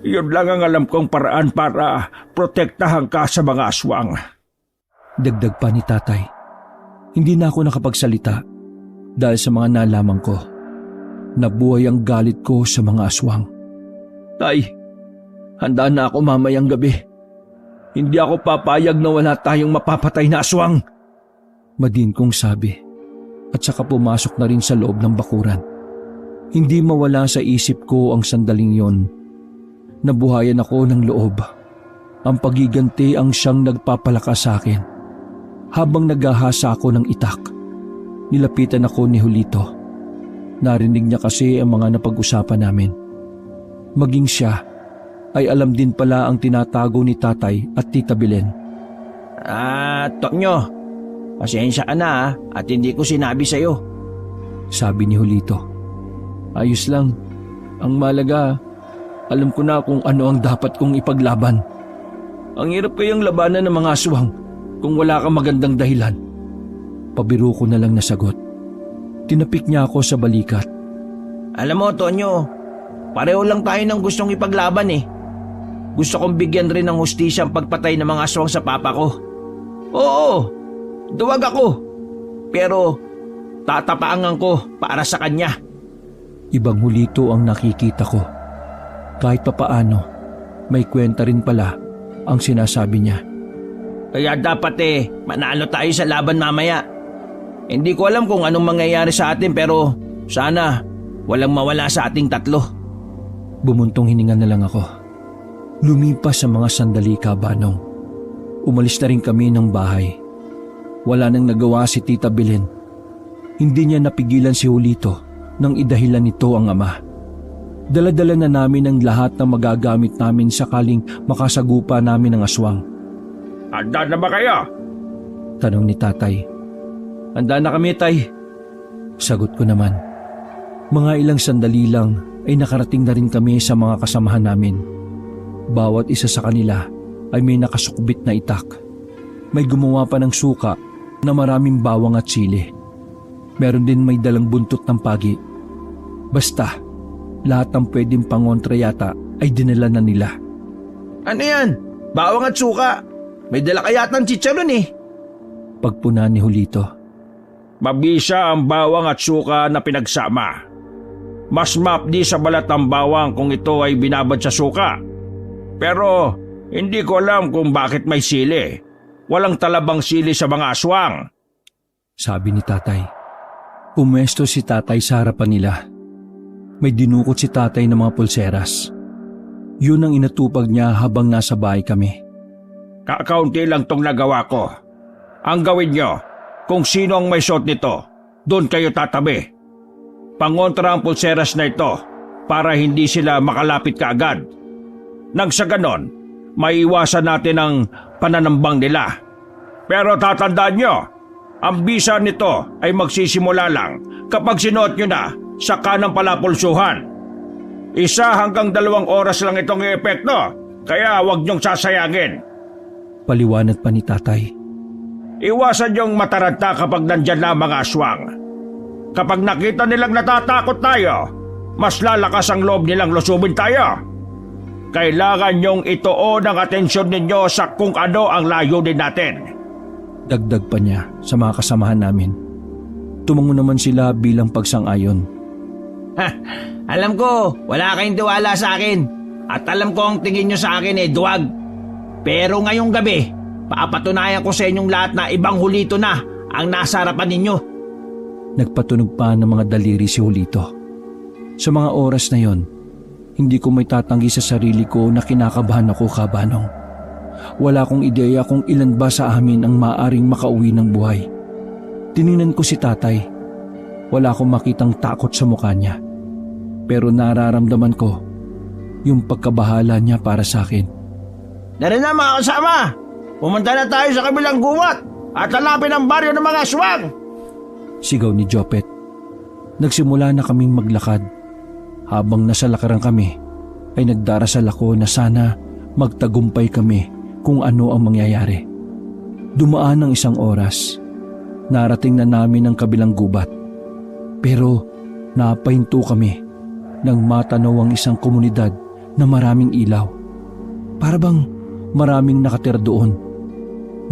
Yun lang ang alam kong paraan para protektahan ka sa mga aswang. Dagdag pa ni tatay. Hindi na ako nakapagsalita dahil sa mga nalaman ko. Nabuhay ang galit ko sa mga aswang. Tay, handa na ako mamayang gabi. Hindi ako papayag na wala tayong mapapatay na aswang. Madin kong sabi at saka pumasok na rin sa loob ng bakuran. Hindi mawala sa isip ko ang sandaling yon. Nabuhayan ako ng loob. Ang pagiganti ang siyang nagpapalakas sa akin. Habang naghahasa ako ng itak, nilapitan ako ni Julito. Narinig niya kasi ang mga napag-usapan namin. Maging siya ay alam din pala ang tinatago ni tatay at tita Belen. Tonyo, pasensya ka na at hindi ko sinabi sa'yo. Sabi ni Julito. Ayos lang. Ang malaga, alam ko na kung ano ang dapat kong ipaglaban. Ang hirap kayang labanan ng mga aswang kung wala kang magandang dahilan. Pabiro ko na lang nasagot. Tinapik niya ako sa balikat. Alam mo, Tonyo, pareho lang tayo ng gustong ipaglaban eh. Gusto kong bigyan rin ng hustisya ang pagpatay ng mga aswang sa papa ko. Oo, duwag ako. Pero tatapaangan ko para sa kanya. Ibang hulito ang nakikita ko. Kahit papaano, may kwenta rin pala ang sinasabi niya. Kaya dapat manalo tayo sa laban mamaya. Hindi ko alam kung anong mangyayari sa atin pero sana walang mawala sa ating tatlo. Bumuntong hininga na lang ako. Lumipas sa mga sandali, Kabanong. Umalis na rin kami ng bahay. Wala nang nagawa si Tita Belen. Hindi niya napigilan si Julito nang idahilan nito ang ama. Dala-dala na namin ang lahat ng magagamit namin sakaling makasagupa namin ng aswang. Handa na ba kayo? Tanong ni Tatay. Handa na kami, Tay. Sagot ko naman. Mga ilang sandali lang ay nakarating na rin kami sa mga kasamahan namin. Bawat isa sa kanila ay may nakasukbit na itak. May gumawa pa ng suka na maraming bawang at sili. Meron din may dalang buntot ng pagi. Basta, lahat ng pwedeng pangontra yata ay dinala na nila. Ano yan? Bawang at suka. May dala kaya ng chicharon eh. Pagpuna ni Julito. Mabisa ang bawang at suka na pinagsama. Mas mapdi sa balat ng bawang kung ito ay binabad sa suka. Pero hindi ko alam kung bakit may sili. Walang talabang sili sa mga aswang. Sabi ni Tatay. Pumwesto si Tatay sa harapan nila. May dinukot si Tatay ng mga pulseras. Yun ang inatupag niya habang nasa bahay kami. Kakaunti lang tong nagawa ko. Ang gawin nyo, kung sino ang may shot nito, doon kayo tatabi. Pangontra ang pulseras na ito para hindi sila makalapit kaagad. Nang sa ganon, maiiwasan natin ang pananambang nila. Pero tatandaan nyo, ang bisa nito ay magsisimula lang kapag sinuot nyo na sa kanang palapulsuhan. 1 hanggang 2 oras lang itong epekto, kaya huwag nyong sasayangin. Paliwanag pa ni Tatay. Iwasan yung mataranta kapag nandyan na ang mga aswang. Kapag nakita nilang natatakot tayo, mas lalakas ang loob nilang lusubin tayo. Kailangan nyong ituon ang atensyon ninyo sa kung ano ang layunin natin. Dagdag pa niya sa mga kasamahan namin. Tumango naman sila bilang pagsang-ayon. Alam ko, wala kayong tiwala sa akin. At alam ko ang tingin nyo sa akin duwag. Pero ngayong gabi, papatunayan ko sa inyong lahat na ibang Julito na ang nasa harapan ninyo. Nagpatunog pa ng mga daliri si Julito. Sa mga oras na yon, hindi ko may tatanggi sa sarili ko na kinakabahan ako, Kabanong. Wala akong ideya kung ilan ba sa amin ang maaring makauwi ng buhay. Tiningnan ko si Tatay. Wala akong makitang takot sa mukha niya. Pero nararamdaman ko yung pagkabahala niya para sa akin. Dari na mga kasama, pumunta na tayo sa kabilang gubat at hanapin ang baryo ng mga aswang. Sigaw ni Jopet. Nagsimula na kaming maglakad. Habang nasa lakaran kami, ay nagdarasal ako na sana magtagumpay kami kung ano ang mangyayari. Dumaan ang 1 oras. Narating na namin ang kabilang gubat. Pero napahinto kami nang matanaw ang isang komunidad na maraming ilaw. Para bang maraming nakatira doon.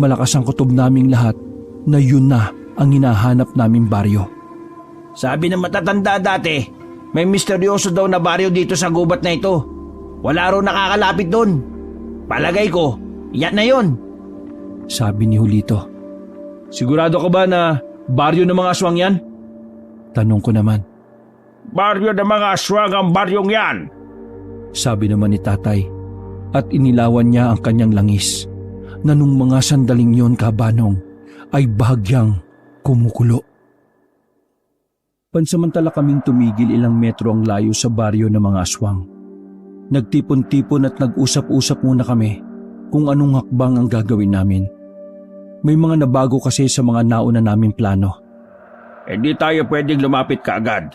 Malakas ang kutob naming lahat na yun na ang hinahanap naming baryo. Sabi ng matatanda dati, may misteryoso daw na baryo dito sa gubat na ito. Wala raw nakakalapit doon. Palagay ko, yan na yun. Sabi ni Julito. Sigurado ka ba na baryo ng mga aswang yan? Tanong ko naman. Baryo ng mga aswang ang baryong yan. Sabi naman ni Tatay. At inilawan niya ang kanyang langis na nung mga sandaling yon, Kabanong, ay bahagyang kumukulo. Pansamantala kaming tumigil ilang metro ang layo sa baryo ng mga aswang. Nagtipon-tipon at nag-usap-usap muna kami kung anong hakbang ang gagawin namin. May mga nabago kasi sa mga nauna naming plano. Hindi tayo pwedeng lumapit kaagad.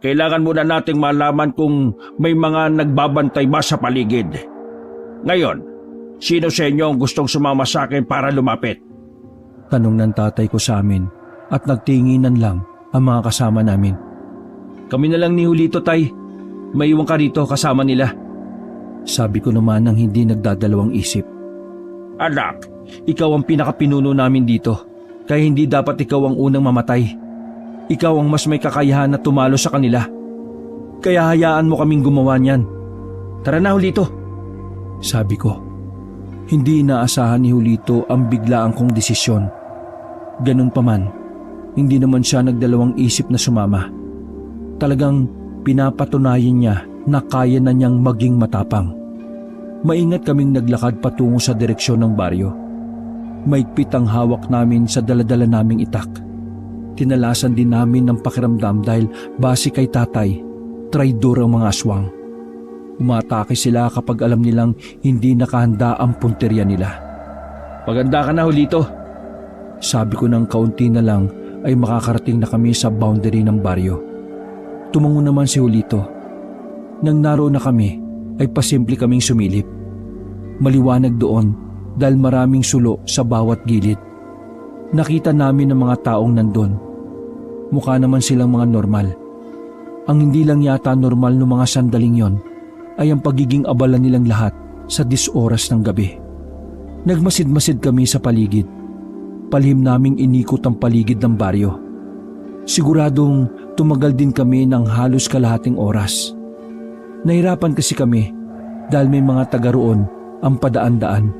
kailangan muna nating malaman kung may mga nagbabantay ba sa paligid. Ngayon, sino sa inyo ang gustong sumama sa akin para lumapit? Tanong ng tatay ko sa amin at nagtinginan lang ang mga kasama namin. Kami na lang ni Julito, Tay. May iwan ka rito kasama nila. Sabi ko naman ng hindi nagdadalawang isip. Anak, Ikaw ang pinakapinuno namin dito, kaya hindi dapat ikaw ang unang mamatay. Ikaw ang mas may kakayahan na tumalo sa kanila. Kaya hayaan mo kaming gumawa niyan. Tara na, Julito. Sabi ko. Hindi inaasahan ni Julito ang biglaang kong desisyon. Ganun pa man, hindi naman siya nagdalawang isip na sumama. Talagang pinapatunayan niya na kaya na niyang maging matapang. Maingat kaming naglakad patungo sa direksyon ng baryo. Maigpit ang hawak namin sa daladala naming itak. Tinalasan din namin ng pakiramdam dahil base kay tatay, traidor ang mga aswang. Umatake sila kapag alam nilang hindi nakahanda ang punteriya nila. Maganda ka na, Julito. Sabi ko ng kaunti na lang ay makakarating na kami sa boundary ng baryo. Tumango naman si Julito. Nang naroon na kami ay pasimple kaming sumilip. Maliwanag doon dahil maraming sulo sa bawat gilid. Nakita namin ang mga taong nandun. Mukha naman silang mga normal. Ang hindi lang yata normal ng mga sandaling yon ay ang pagiging abala nilang lahat sa 10 oras ng gabi. Nagmasid-masid kami sa paligid. Palihim naming inikot ang paligid ng baryo. Siguradong tumagal din kami ng halos kalahating oras. Nahirapan kasi kami dahil may mga taga roon ang padaan-daan.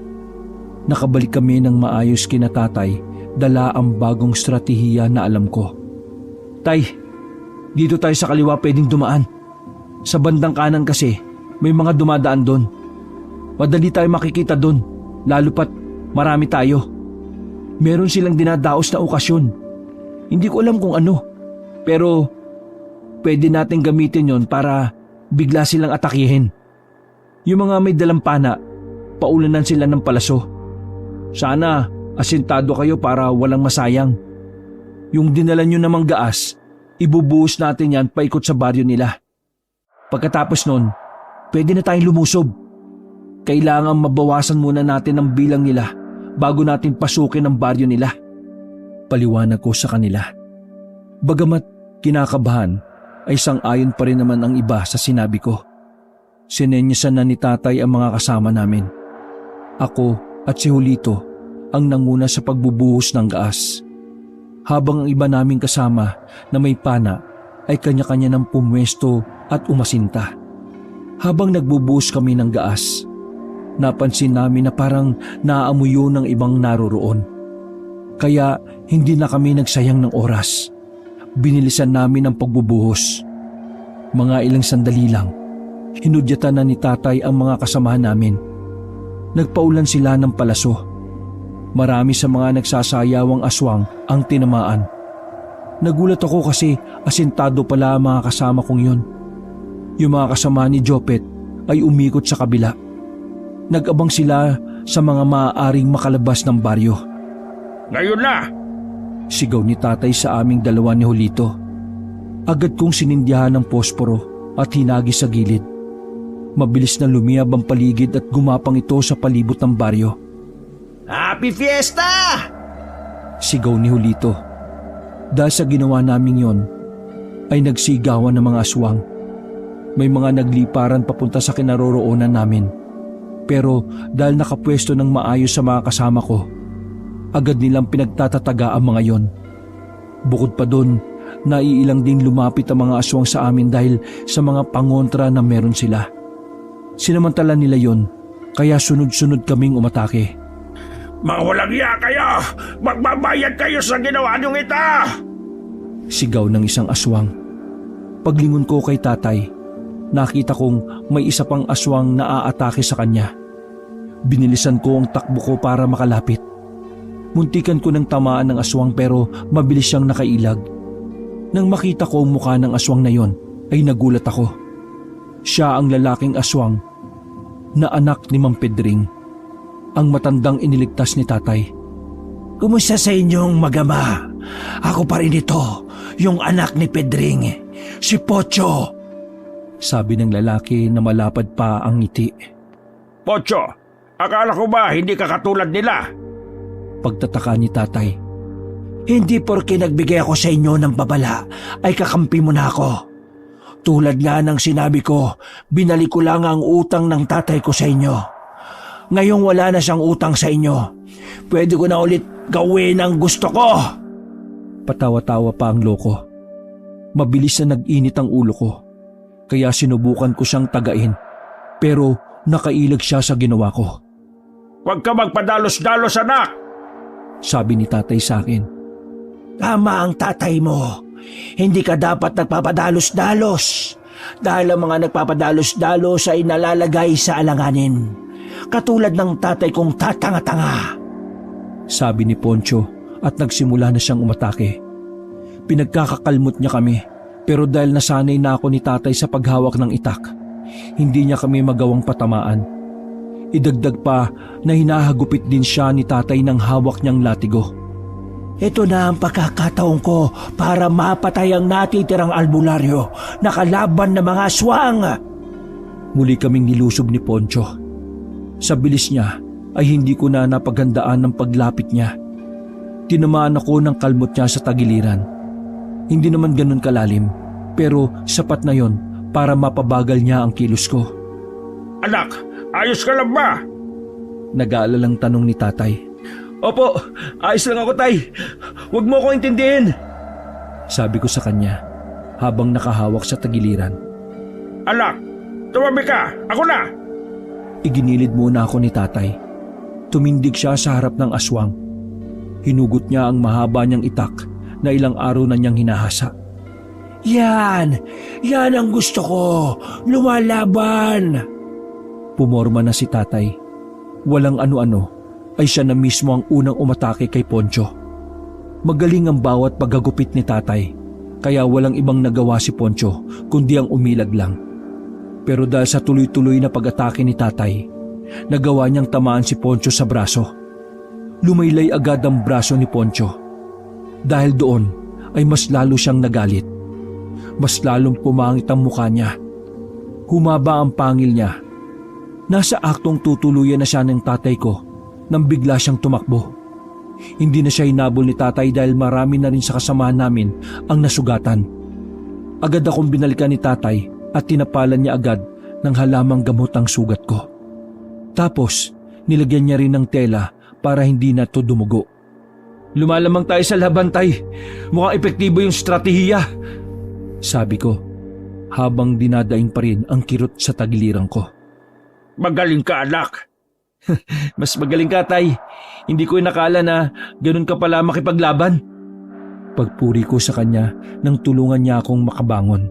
Nakabalik kami ng maayos kina tatay, dala ang bagong stratehiya na alam ko. Tay, dito tayo sa kaliwa pwedeng dumaan. Sa bandang kanan kasi, may mga dumadaan doon. Madali tayo makikita doon, lalo pat marami tayo. Meron silang dinadaos na okasyon. Hindi ko alam kung ano, pero pwede natin gamitin yon para bigla silang atakihin. Yung mga may dalang pana, paulanan sila ng palaso. Sana asintado kayo para walang masayang. Yung dinala nyo namang gaas, ibubuhos natin yan paikot sa baryo nila. Pagkatapos nun, pwede na tayong lumusob. Kailangan mabawasan muna natin ang bilang nila bago natin pasukin ang baryo nila. Paliwanag ko sa kanila. Bagamat kinakabahan, ay sang-ayon pa rin naman ang iba sa sinabi ko. Sinenyasan na ni tatay ang mga kasama namin. Ako at si Julito ang nanguna sa pagbubuhos ng gaas. Habang ang iba naming kasama na may pana ay kanya-kanya ng pumwesto at umasinta. Habang nagbubuhos kami ng gaas, napansin namin na parang naaamoy yun ng ibang naroroon. Kaya hindi na kami nagsayang ng oras. Binilisan namin ang pagbubuhos. Mga ilang sandali lang, hinudyatan na ni tatay ang mga kasamahan namin. Nagpaulan sila ng palaso. Marami sa mga nagsasayawang aswang ang tinamaan. Nagulat ako kasi asintado pala ang mga kasama kong yun. Yung mga kasama ni Jopet ay umikot sa kabila. Nag-abang sila sa mga maaaring makalabas ng baryo. ngayon na! Sigaw ni tatay sa aming dalawa ni Julito. Agad kong sinindyahan ng posporo at hinagi sa gilid. Mabilis na lumiyab ang paligid at gumapang ito sa palibot ng baryo. Happy Fiesta! Sigaw ni Julito. Dahil sa ginawa namin yon, ay nagsigawan ng mga aswang. May mga nagliparan papunta sa kinaroroonan namin. Pero dahil nakapwesto ng maayos sa mga kasama ko, agad nilang pinagtatataga ang mga yon. Bukod pa dun, naiilang din lumapit ang mga aswang sa amin dahil sa mga pangontra na meron sila. Sinamantala nila yon, kaya sunod-sunod kaming umatake. Mga walang iya kayo! Magbabayad kayo sa ginawa niyong ito! Sigaw ng isang aswang. Paglingon ko kay tatay, nakita kong may isa pang aswang na aatake sa kanya. Binilisan ko ang takbo ko para makalapit. Muntikan ko ng tamaan ng aswang pero mabilis siyang nakailag. Nang makita ko ang mukha ng aswang na yon, ay nagulat ako. Siya ang lalaking aswang na anak ni Mang Pedring, ang matandang iniligtas ni tatay. Kumusta sa inyong magama? Ako pa rin ito, yung anak ni Pedring. Si Pocho! Sabi ng lalaki na malapad pa ang ngiti. Pocho, akala ko ba hindi ka katulad nila? Pagtataka ni tatay. Hindi porke nagbigay ako sa inyo ng babala ay kakampi mo na ako. Tulad nga ng sinabi ko, binalik ko lang ang utang ng tatay ko sa inyo. Ngayong wala na siyang utang sa inyo, pwede ko na ulit gawin ang gusto ko. Patawa-tawa pa ang loko. Mabilis na nag-init ang ulo ko. Kaya sinubukan ko siyang tagain. Pero nakailag siya sa ginawa ko. Huwag ka magpadalos-dalos, anak! Sabi ni tatay sa akin. Tama ang tatay mo. Hindi ka dapat nagpapadalos-dalos. Dahil ang mga nagpapadalos-dalos ay nalalagay sa alanganin. Katulad ng tatay kong tatanga-tanga. Sabi ni Poncho at nagsimula na siyang umatake. Pinagkakakalmot niya kami pero dahil nasanay na ako ni tatay sa paghawak ng itak, hindi niya kami magawang patamaan. Idagdag pa na hinahagupit din siya ni tatay ng hawak niyang latigo. Ito na ang pagkakataon ko para mapatay ang natitirang albularyo na kalaban ng mga aswang. Muli kaming nilusob ni Poncho. Sa bilis niya ay hindi ko na napaghandaan ng paglapit niya. Tinamaan ako ng kalmot niya sa tagiliran. Hindi naman ganun kalalim, pero sapat na yon para mapabagal niya ang kilos ko. Anak, ayos ka lang ba? Nag-aalalang tanong ni tatay. Opo, ayos lang ako, tay. Huwag mo ko intindihin. Sabi ko sa kanya habang nakahawak sa tagiliran. Anak, tumabi ka! Ako na! Iginilid muna ako ni tatay. Tumindig siya sa harap ng aswang. Hinugot niya ang mahaba niyang itak na ilang araw na niyang hinahasa. Yan! Yan ang gusto ko! Lumalaban! Pumorma na si tatay. Walang ano-ano ay siya na mismo ang unang umatake kay Poncho. Magaling ang bawat paggagupit ni tatay, kaya walang ibang nagawa si Poncho kundi ang umilag lang. Pero dahil sa tuloy-tuloy na pag-atake ni tatay, nagawa niyang tamaan si Poncho sa braso. Lumaylay agad ang braso ni Poncho. Dahil doon ay mas lalo siyang nagalit. Mas lalong pumangit ang mukha niya. Humaba ang pangil niya. Nasa aktong tutuluyan na siya ng tatay ko nang bigla siyang tumakbo. Hindi na siya hinabol ni tatay dahil marami na rin sa kasamahan namin ang nasugatan. Agad akong binalikan ni tatay at tinapalan niya agad ng halamang gamot ang sugat ko. Tapos nilagyan niya rin ng tela para hindi na to dumugo. Lumalamang tayo sa laban, tay. Mukhang epektibo yung strategiya. Sabi ko habang dinadaing pa rin ang kirot sa tagiliran ko. Magaling ka, anak! Mas magaling ka, tay. Hindi ko inakala na ganun ka pala makipaglaban. Pagpuri ko sa kanya nang tulungan niya akong makabangon.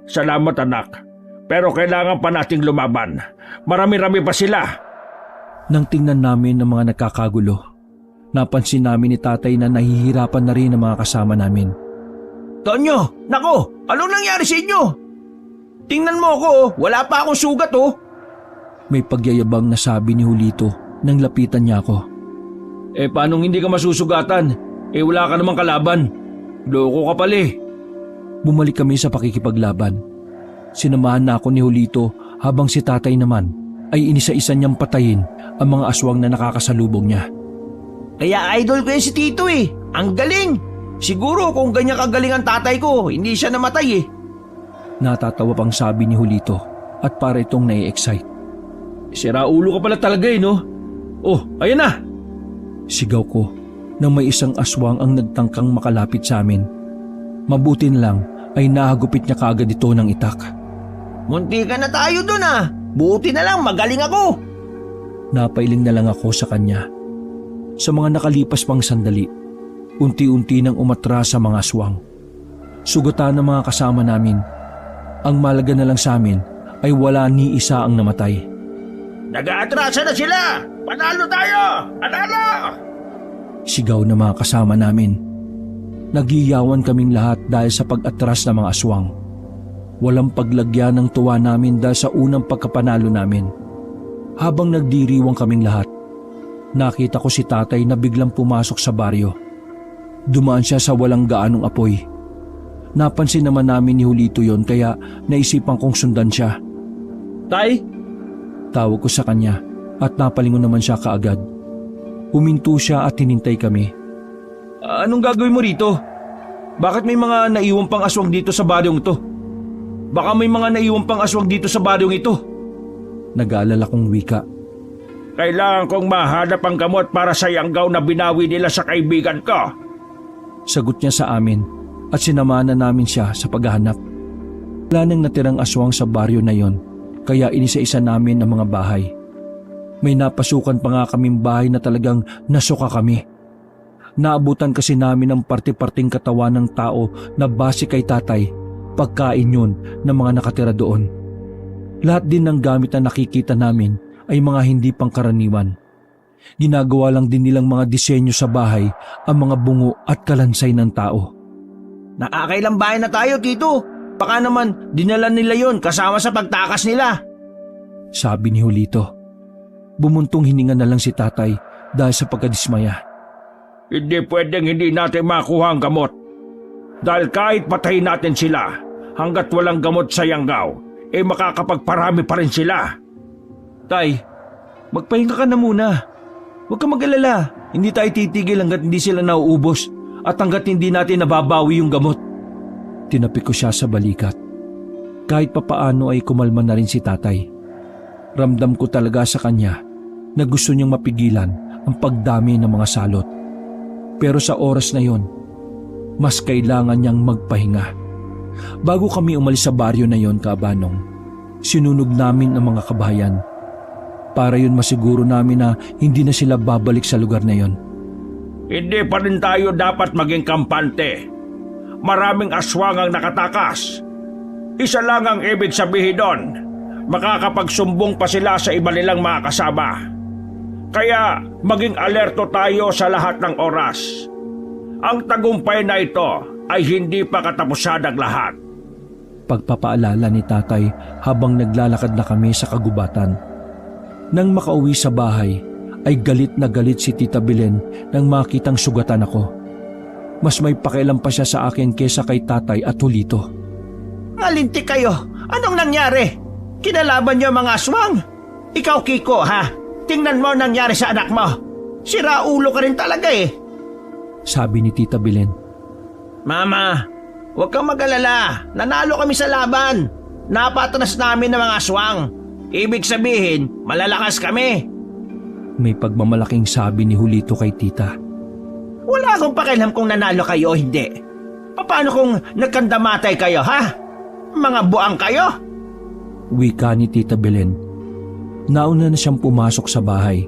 Salamat, anak. Pero kailangan pa nating lumaban. Marami-rami pa sila. Nang tingnan namin ang mga nagkakagulo, napansin namin ni tatay na nahihirapan na rin ang mga kasama namin. Tonyo! Nako! Anong nangyari sa inyo? Tingnan mo ako, wala pa akong sugat oh! May pagyayabang na sabi ni Julito nang lapitan niya ako. Paanong hindi ka masusugatan? Wala ka namang kalaban. Loko ka pala eh. Bumalik kami sa pakikipaglaban. Sinamahan na ako ni Julito habang si tatay naman ay inisa-isa niyang patayin ang mga aswang na nakakasalubong niya. Kaya idol ko yan si Tito eh. Ang galing! Siguro kung ganyan kagaling ang tatay ko, hindi siya namatay eh. Natatawa pang sabi ni Julito at para itong nai-excite. Sira ulo ka pala talaga eh, no? Oh, ayan na! Sigaw ko nang may isang aswang ang nagtangkang makalapit sa amin. Mabuti na lang ay nahagupit niya kaagad ito ng itak. Munti ka na tayo dun ah! Buti na lang, magaling ako! Napailing na lang ako sa kanya. Sa mga nakalipas pang sandali, unti-unti nang umatras sa mga aswang. Sugatan ng mga kasama namin. Ang malaga na lang sa amin ay wala ni isa ang namatay. Nag-aatrasa na sila! Panalo tayo! Panalo! Sigaw ng mga kasama namin. Nagiyawan kaming lahat dahil sa pag-atras ng mga aswang. Walang paglagyan ng tuwa namin dahil sa unang pagkapanalo namin. Habang nagdiriwang kaming lahat, nakita ko si tatay na biglang pumasok sa baryo. Dumaan siya sa walang gaanong apoy. Napansin naman namin ni Julito yon kaya naisipan kong sundan siya. Tay, Tawag ko sa kanya at napalingon naman siya kaagad. Huminto siya at hinintay kami. anong gagawin mo rito? Bakit may mga naiwang pang aswang dito sa baryong ito? Baka may mga naiwang pang aswang dito sa baryong ito. Nag-aalala kong wika. Kailangan kong mahanap ang gamot para sa Yanggaw na binawi nila sa kaibigan ko. Sagot niya sa amin at sinamahan na namin siya sa paghahanap. Wala nang natirang aswang sa baryo na yon, kaya inisa-isa namin ang mga bahay. May napasukan pa nga kaming bahay na talagang nasuka kami. Naabutan kasi namin ang parte-parting katawan ng tao na base kay tatay, pagkain yun ng mga nakatira doon. Lahat din ng gamit na nakikita namin ay mga hindi pangkaraniwan. Ginagawa lang din nilang mga disenyo sa bahay ang mga bungo at kalansay ng tao. Nakakailang bahay na tayo, Tito. Baka naman dinala nila yon kasama sa pagtakas nila. Sabi ni Julito. Bumuntong hininga na lang si tatay dahil sa pagkadismaya. Hindi pwedeng hindi natin makuha ang gamot. Dahil kahit patayin natin sila, hanggat walang gamot sa Yanggaw, makakapagparami pa rin sila. Tay, magpahinga ka na muna. Huwag ka mag-alala. Hindi tayo titigil hanggat hindi sila nauubos at hanggat hindi natin nababawi yung gamot. Tinapik ko siya sa balikat. Kahit papaano ay kumalma na rin si tatay. Ramdam ko talaga sa kanya na gusto niyang mapigilan ang pagdami ng mga salot. Pero sa oras na yon, mas kailangan niyang magpahinga. Bago kami umalis sa baryo na yon, Kabanong, sinunog namin ang mga kabahayan. Para yun masiguro namin na hindi na sila babalik sa lugar na yon. Hindi pa rin tayo dapat maging kampante. Maraming aswang ang nakatakas. Isa lang ang ibig sabihin doon. Makakapagsumbong pa sila sa iba nilang mga kasama. Kaya maging alerto tayo sa lahat ng oras. Ang tagumpay na ito ay hindi pa katapusan ng lahat. Pagpapaalala ni tatay habang naglalakad na kami sa kagubatan. Nang makauwi sa bahay, ay galit na galit si Tita Belen nang makitang sugatan ako. Mas may pakialam pa siya sa akin kesa kay tatay at Julito. Alintik kayo. Anong nangyari? Kinalaban niyo mga aswang? Ikaw, Kiko, ha? Tingnan mo ang nangyari sa anak mo. Sira ulo ka rin talaga eh. Sabi ni Tita Belen. Mama, huwag kang mag-alala. Nanalo kami sa laban. Napatanas namin ng mga aswang. Ibig sabihin, malalakas kami. May pagmamalaking sabi ni Julito kay tita. Wala akong pakialam kung nanalo kayo o hindi. Paano kung nagkandamatay kayo, ha? Mga buang kayo? Wika ni Tita Belen. Nauna na siyang pumasok sa bahay.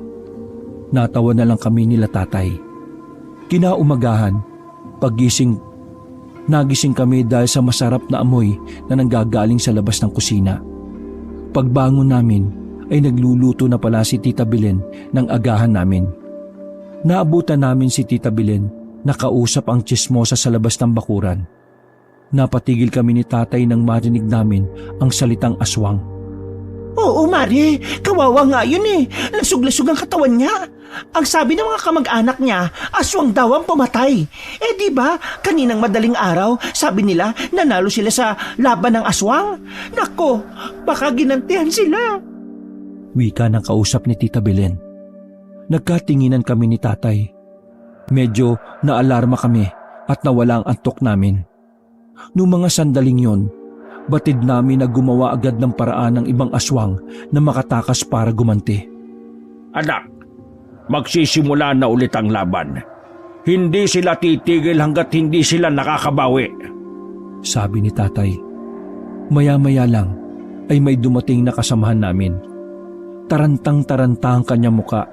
Natawa na lang kami nila tatay. Kinaumagahan, nagising kami dahil sa masarap na amoy na nanggagaling sa labas ng kusina. Pagbangon namin ay nagluluto na pala si Tita Belen ng agahan namin. Naabutan namin si Tita Belen na kausap ang tsismosa sa labas ng bakuran. Napatigil kami ni tatay nang marinig namin ang salitang aswang. Oo, Mari. Kawawa nga yun eh. Lasug-lasug ang katawan niya. Ang sabi ng mga kamag-anak niya, aswang daw ang pumatay. Di ba, kaninang madaling araw, sabi nila, nanalo sila sa laban ng aswang. Nako, baka ginantihan sila. Wika ng kausap ni Tita Belen. Nagkatinginan kami ni tatay. Medyo naalarma kami at nawala ang antok namin. Noong mga sandaling yon, batid namin na gumawa agad ng paraan ng ibang aswang na makatakas para gumanti. Anak, magsisimula na ulit ang laban. Hindi sila titigil hanggat hindi sila nakakabawi. Sabi ni tatay. Maya-maya lang ay may dumating na kasamahan namin. Tarantang-taranta ang kanyang muka.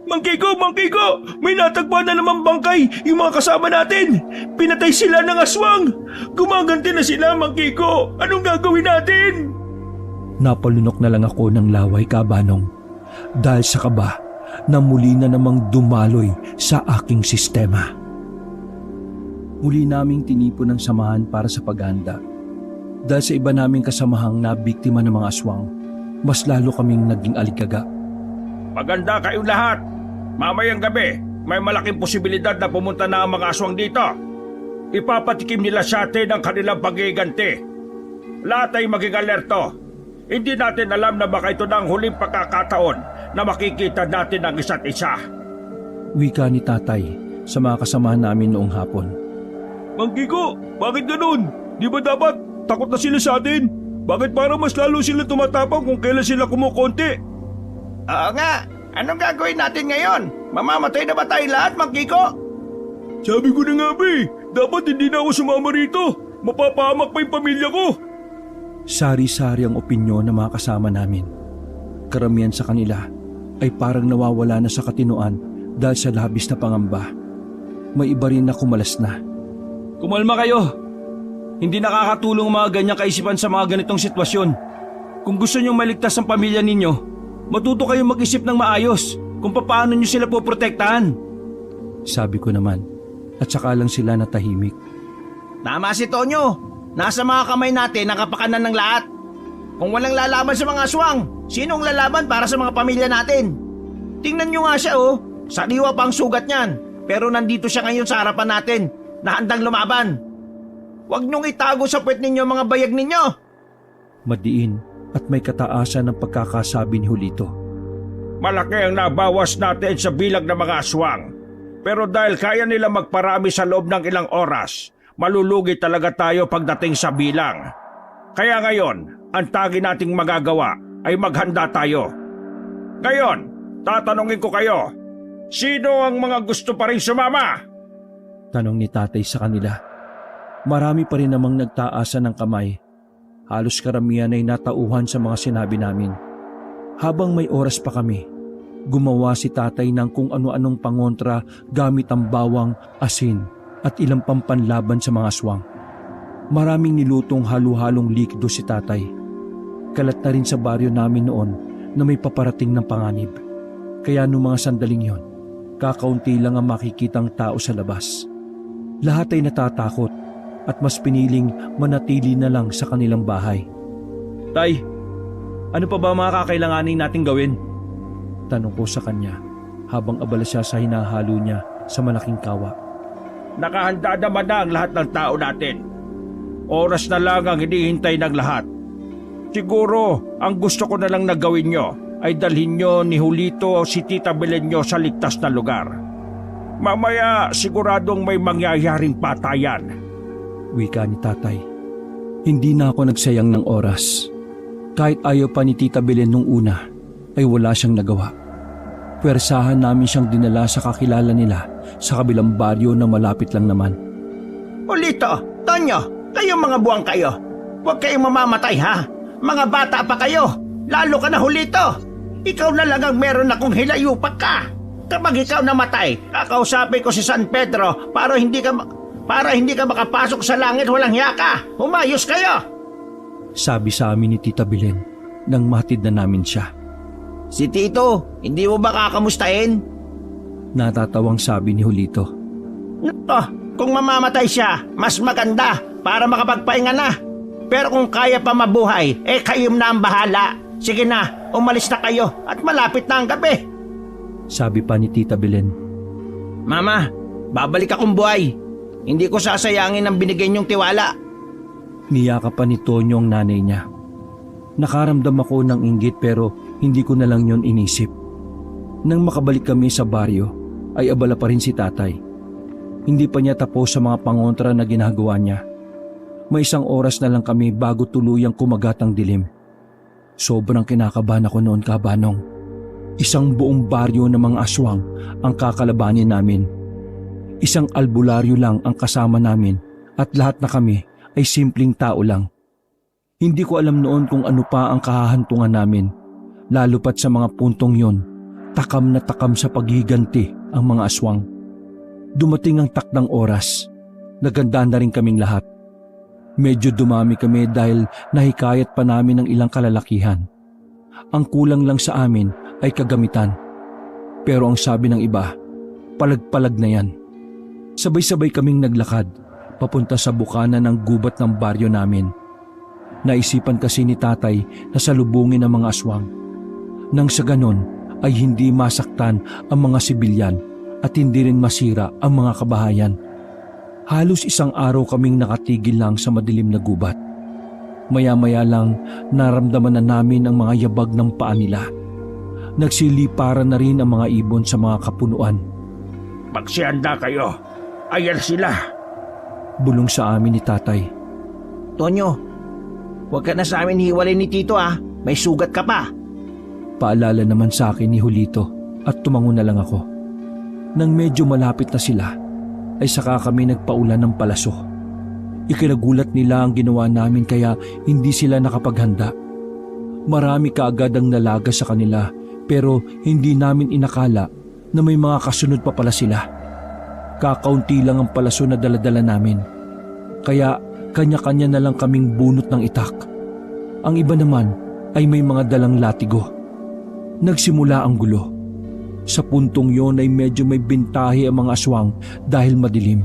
Mang Kiko! May natagpuan na naman bangkay yung mga kasama natin! Pinatay sila ng aswang! Gumaganti na sila, Mang Kiko! Anong gagawin natin? Napalunok na lang ako ng laway, Kabanong, dahil sa kaba na muli na namang dumaloy sa aking sistema. Muli naming tinipon ng samahan para sa paghanda. Dahil sa iba naming kasamahang na biktima ng mga aswang, mas lalo kaming naging aligaga. Maganda kayong lahat. Mamayang gabi, may malaking posibilidad na pumunta na ang mga aswang dito. ipapatikim nila sa atin ang kanilang pagiganti. Lahat ay maging alerto. Hindi natin alam na baka ito na ang huling pagkakataon na makikita natin ang isa't isa. Wika ni tatay sa mga kasamahan namin noong hapon. Mang Kiko, bakit ganun? Di ba dapat takot na sila sa atin? Bakit parang mas lalo sila tumatapang kung kailan sila kumukonti? Oo nga, anong gagawin natin ngayon? Mamamatay na ba tayo lahat, Mang Kiko? Sabi ko na nga ba dapat hindi na ako sumama rito. Mapapahamak pa yung pamilya ko. Sari-sari ang opinyon ng mga kasama namin. Karamihan sa kanila ay parang nawawala na sa katinoan dahil sa labis na pangamba. May iba rin na kumalas na. Kumalma kayo. Hindi nakakatulong ang mga ganyang kaisipan sa mga ganitong sitwasyon. Kung gusto niyong maligtas ang pamilya ninyo, matuto kayong mag-isip ng maayos kung paano niyo sila poprotektahan. Sabi ko naman, at saka lang sila natahimik. Tama si Tonyo. Nasa mga kamay natin ang kapakanan ng lahat. Kung walang lalaban sa mga aswang, sinong lalaban para sa mga pamilya natin? Tingnan nyo nga siya sariwa pa ang sugat niyan. Pero nandito siya ngayon sa harapan natin na handang lumaban. Huwag niyong itago sa puwet ninyo mga bayag ninyo. Madiin at may kataasan ng pagkakasabi ni Julito. Malaki ang nabawas natin sa bilang ng mga aswang. Pero dahil kaya nila magparami sa loob ng ilang oras, malulugi talaga tayo pagdating sa bilang. Kaya ngayon, ang tanging nating magagawa ay maghanda tayo. Ngayon, tatanungin ko kayo, sino ang mga gusto pa rin sumama? Tanong ni tatay sa kanila. Marami pa rin namang nagtaasan ng kamay. Halos karamihan ay natauhan sa mga sinabi namin. Habang may oras pa kami, gumawa si tatay ng kung ano-anong pangontra gamit ang bawang, asin at ilang pampanlaban sa mga aswang. Maraming nilutong halo-halong likido si tatay. Kalat na rin sa baryo namin noon na may paparating ng panganib. Kaya noong mga sandaling yon, kakaunti lang ang makikitang tao sa labas. Lahat ay natatakot at mas piniling manatili na lang sa kanilang bahay. Tay, ano pa ba mga kakailanganin nating gawin? Tanong ko sa kanya habang abala siya sa hinahalo niya sa malaking kawa. Nakahanda naman na ang lahat ng tao natin. Oras na lang ang hinihintay ng lahat. Siguro, ang gusto ko na lang na gawin nyo ay dalhin nyo ni Julito si Tita Belen nyo sa ligtas na lugar. Mamaya siguradong may mangyayaring patayan. Wika ni tatay. Hindi na ako nagsayang ng oras. Kahit ayaw pa ni Tita Belen nung una, ay wala siyang nagawa. Pwersahan namin siyang dinala sa kakilala nila sa kabilang baryo na malapit lang naman. Julito, Tonyo, kayong mga buwang kayo. Huwag kayong mamamatay ha. Mga bata pa kayo. Lalo ka na, Julito. Ikaw na lang ang meron akong hilayupak ka. Kapag ikaw namatay, kakausapin ko si San Pedro para hindi ka makapasok sa langit walang hiya ka. Humayos kayo. Sabi sa amin ni Tita Belen nang matid na namin siya. Si Tito, hindi mo ba kakamustahin? Natatawang sabi ni Julito. Kung mamamatay siya, mas maganda para makapagpahinga na. Pero kung kaya pa mabuhay, kayong na ang bahala. Sige na, umalis na kayo at malapit na ang gabi. Sabi pa ni Tita Belen. Mama, babalik akong buhay. Hindi ko sasayangin ang binigay niyong tiwala. Niyakap pa ni Tonyo ang nanay niya. Nakaramdam ako ng inggit pero hindi ko na lang yon inisip. Nang makabalik kami sa baryo, ay abala pa rin si tatay. Hindi pa niya tapos sa mga pangontra na ginagawa niya. May 1 oras na lang kami bago tuluyang kumagat ang dilim. Sobrang kinakabahan ako noon, Kabanong. 1 buong baryo ng mga aswang ang kakalabanin namin. 1 albularyo lang ang kasama namin at lahat na kami ay simpleng tao lang. Hindi ko alam noon kung ano pa ang kahahantungan namin, lalo pat sa mga puntong yon, takam na takam sa paghiganti ang mga aswang. Dumating ang takdang oras, naganda na rin kaming lahat. Medyo dumami kami dahil nahikayat pa namin ng ilang kalalakihan. Ang kulang lang sa amin ay kagamitan. Pero ang sabi ng iba, palag-palag na yan. Sabay-sabay kaming naglakad, papunta sa bukana ng gubat ng baryo namin. Naisipan kasi ni tatay na salubungin ang mga aswang. Nang sa ganon ay hindi masaktan ang mga sibilyan at hindi rin masira ang mga kabahayan. Halos isang araw kaming nakatigil lang sa madilim na gubat. Maya-maya lang naramdaman na namin ang mga yabag ng paa nila. Nagsiliparan na rin ang mga ibon sa mga kapunuan. Magsihanda kayo. Ayan sila. Bulong sa amin ni tatay. Tonyo, huwag ka na sa amin hiwalay ni Tito may sugat ka pa. Paalala naman sa akin ni Julito at tumango na lang ako. Nang medyo malapit na sila, ay saka kami nagpaulan ng palaso. Ikinagulat nila ang ginawa namin kaya hindi sila nakapaghanda. Marami kaagad ang nalaga sa kanila pero hindi namin inakala na may mga kasunod pa pala sila. Kakaunti lang ang palaso na daladala namin. Kaya kanya-kanya na lang kaming bunot ng itak. Ang iba naman ay may mga dalang latigo. Nagsimula ang gulo. Sa puntong yon ay medyo may bintahe ang mga aswang dahil madilim.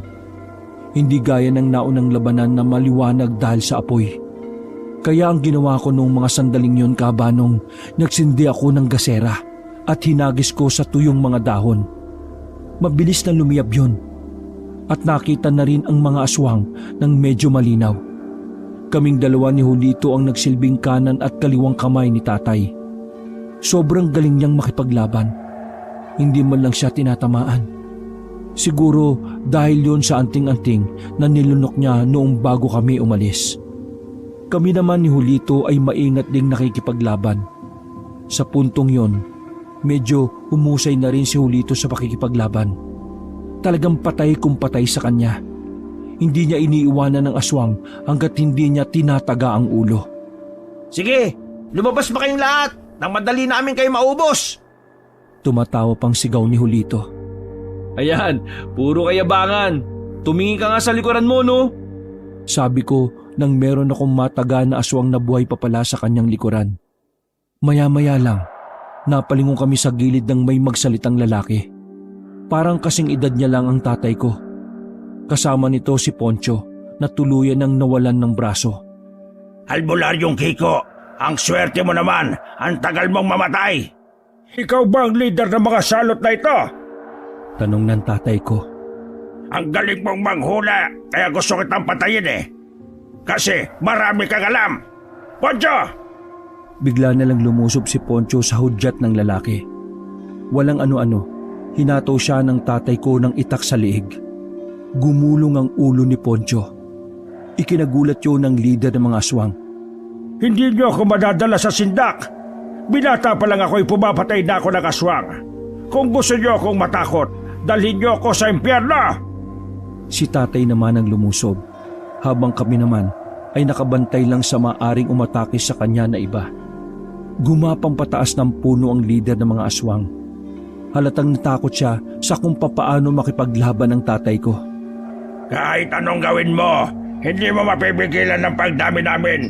Hindi gaya ng naunang labanan na maliwanag dahil sa apoy. Kaya ang ginawa ko noong mga sandaling yon kabanong nagsindi ako ng gasera at hinagis ko sa tuyong mga dahon. Mabilis na lumiyab yun at nakita na rin ang mga aswang ng medyo malinaw. Kaming dalawa ni Julito ang nagsilbing kanan at kaliwang kamay ni tatay. Sobrang galing niyang makipaglaban. Hindi man lang siya tinatamaan. Siguro dahil yun sa anting-anting na nilunok niya noong bago kami umalis. Kami naman ni Julito ay maingat ding nakikipaglaban. Sa puntong yon, medyo humusay na rin si Julito sa pakikipaglaban. Talagang patay kung patay sa kanya. Hindi niya iniiwanan ng aswang hanggat hindi niya tinataga ang ulo. Sige, lumabas pa kayong lahat nang madali namin kayo maubos. Tumatawa pang sigaw ni Julito. Ayan, puro kayabangan. Tumingin ka nga sa likuran mo, no? Sabi ko nang meron akong mataga na aswang na buhay pa pala sa kanyang likuran. Maya-maya lang, napalingon kami sa gilid ng may magsalitang lalaki. Parang kasing edad niya lang ang tatay ko. Kasama nito si Poncho na tuluyan ng nawalan ng braso. Albularyong Kiko, ang swerte mo naman. Ang tagal mong mamatay. Ikaw ba ang leader ng mga salot na ito? Tanong ng tatay ko. Ang galing mong manghula, kaya gusto kitang patayin Kasi marami kang alam. Poncho! Bigla na lang lumusob si Poncho sa hudyat ng lalaki. Walang ano-ano, hinato siya ng tatay ko ng itak sa liig. Gumulong ang ulo ni Poncho. Ikinagulat yun ng leader ng mga aswang. Hindi niyo ako madadala sa sindak. Binata pa lang ako'y pumapatay na ako ng aswang. Kung gusto niyo akong matakot, dalhin niyo ako sa impyerno! Si tatay naman ang lumusob, habang kami naman ay nakabantay lang sa maaring umatake sa kanya na iba. Gumapang pataas ng puno ang leader ng mga aswang. Halatang natakot siya sa kung papaano makipaglaban ng tatay ko. Kahit anong gawin mo, hindi mo mapipigilan ng pagdami namin.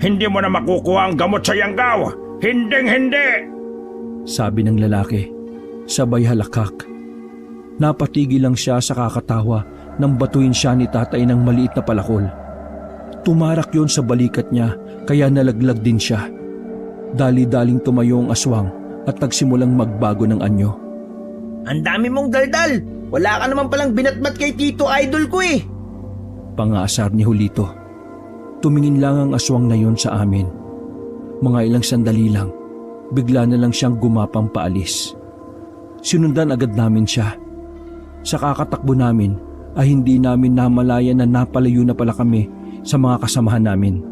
Hindi mo na makukuha ang gamot sa Yanggaw. Hinding-hindi! Sabi ng lalaki, sabay halakak. Napatigil lang siya sa kakatawa nang batuin siya ni tatay ng maliit na palakol. Tumarak yon sa balikat niya kaya nalaglag din siya. Dali-daling tumayo ang aswang at nagsimulang magbago ng anyo. Ang dami mong daldal! Wala ka naman palang binatbat kay Tito Idol ko Pangasar ni Julito. Tumingin lang ang aswang na yon sa amin. Mga ilang sandali lang, bigla na lang siyang gumapang paalis. Sinundan agad namin siya. Sa kakatakbo namin ay hindi namin namalayan na napalayo na pala kami sa mga kasamahan namin.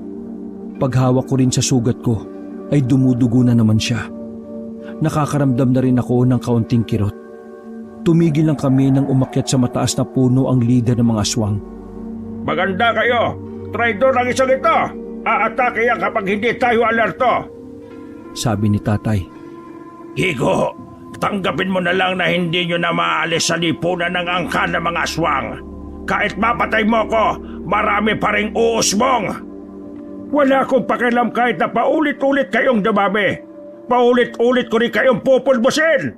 Paghawak ko rin sa sugat ko ay dumudugo na naman siya. Nakakaramdam na rin ako ng kaunting kirot. Tumigil lang kami nang umakyat sa mataas na puno ang leader ng mga aswang. Maganda kayo! Traidor ang isang ito! Aatake yan kapag hindi tayo alerto! Sabi ni tatay. Kiko, tanggapin mo na lang na hindi nyo na maalis sa lipunan ng angkan ng mga aswang. Kahit mapatay mo ko, marami pa ring uusbong. Wala akong pakialam kahit na paulit-ulit kayong dumami. Paulit-ulit ko rin kayong pupulbusin.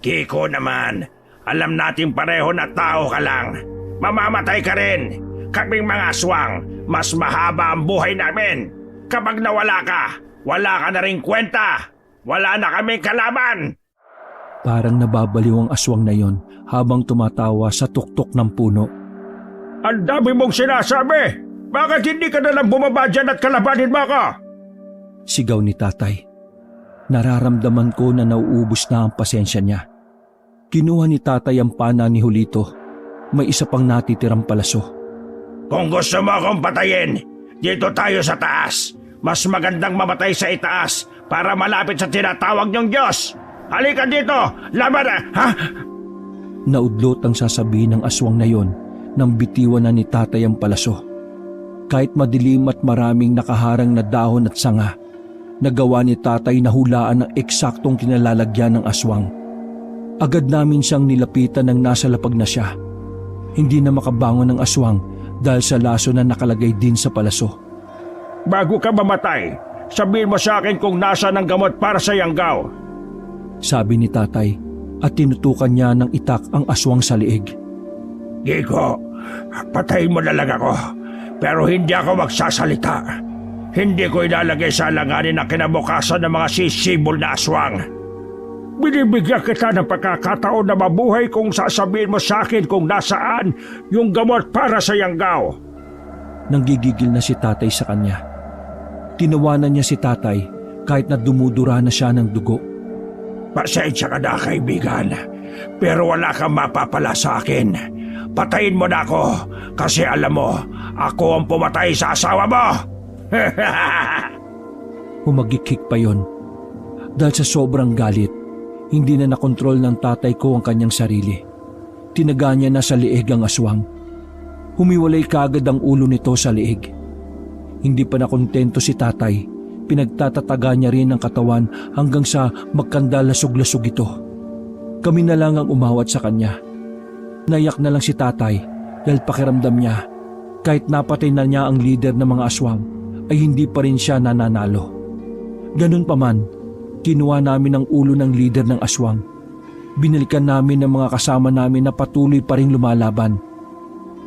Kiko naman, alam natin pareho na tao ka lang. Mamamatay ka rin. Kaming mga aswang, mas mahaba ang buhay namin. Kapag nawala ka, wala ka na rin kwenta. Wala na kaming kalaban. Parang nababaliw ang aswang na yon habang tumatawa sa tuktok ng puno. Ang dami mong sinasabi! Bakit hindi ka na lang bumaba dyan at kalabanin mo ako? Sigaw ni tatay. Nararamdaman ko na nauubos na ang pasensya niya. Kinuha ni tatay ang pana ni Julito. May isa pang natitirang palaso. Kung gusto mo akong patayin, dito tayo sa taas. Mas magandang mamatay sa itaas para malapit sa tinatawag niyong Diyos. Halika dito! Laban na! Ha? Naudlot ang sasabihin ng aswang na yon nang bitiwan na ni tatay ang palaso. Kahit madilim at maraming nakaharang na dahon at sanga, nagawa ni tatay na hulaan ang eksaktong kinalalagyan ng aswang. Agad namin siyang nilapitan nang nasa lapag na siya. Hindi na makabangon ang aswang dahil sa laso na nakalagay din sa palaso. Bago ka mamatay, sabihin mo sa akin kung nasa ng gamot para sa yanggaw. Sabi ni tatay at tinutukan niya ng itak ang aswang sa liig. Gigo, patayin mo na lang ako, pero hindi ako magsasalita. Hindi ko ilalagay sa alanganin ang kinabukasan ng mga sisibol na aswang. Binibigyan kita ng pagkakataon na mabuhay kung sasabihin mo sa akin kung nasaan yung gamot para sa yanggaw. Nanggigigil na si tatay sa kanya. Tinawanan niya si tatay kahit na dumudura na siya ng dugo. Pasensya ka na, kaibigan, pero wala kang mapapala sa akin. Patayin mo na ako kasi alam mo, ako ang pumatay sa asawa mo. Humagikik pa yon. Dahil sa sobrang galit, hindi na nakontrol ng tatay ko ang kanyang sarili. Tinaga niya na sa liig ang aswang. Humiwalay kaagad ang ulo nito sa liig. Hindi pa nakontento si tatay, pinagtatataga niya rin ang katawan hanggang sa magkandalasog-lasog ito. Kami na lang ang umawat sa kanya. Nayak na lang si tatay dahil pakiramdam niya kahit napatay na niya ang leader ng mga aswang ay hindi pa rin siya nananalo. Ganun pa man, kinuha namin ang ulo ng leader ng aswang. Binalikan namin ang mga kasama namin na patuloy pa rin lumalaban.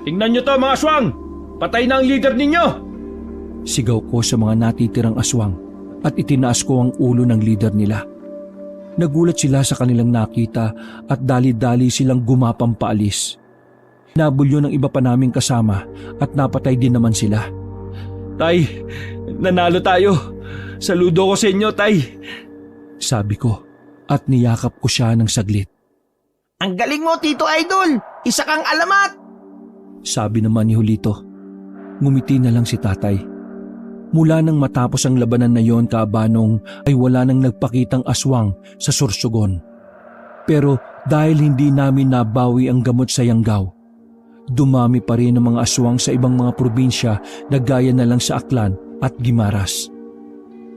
Tingnan niyo to mga aswang! Patay na ang leader ninyo! Sigaw ko sa mga natitirang aswang at itinaas ko ang ulo ng leader nila. Nagulat sila sa kanilang nakita at dali-dali silang gumapang paalis. Nabulyo ng iba pa naming kasama at napatay din naman sila. Tay, nanalo tayo. Saludo ko sa inyo, Tay. Sabi ko at niyakap ko siya ng saglit. Ang galing mo, Tito Idol! Isa kang alamat! Sabi naman ni Julito. Ngumiti na lang si tatay. Mula nang matapos ang labanan na yon kaabanong ay wala nang nagpakitang aswang sa Sorsogon. Pero dahil hindi namin nabawi ang gamot sa yanggaw, dumami pa rin ang mga aswang sa ibang mga probinsya na gaya na lang sa Aklan at Guimaras.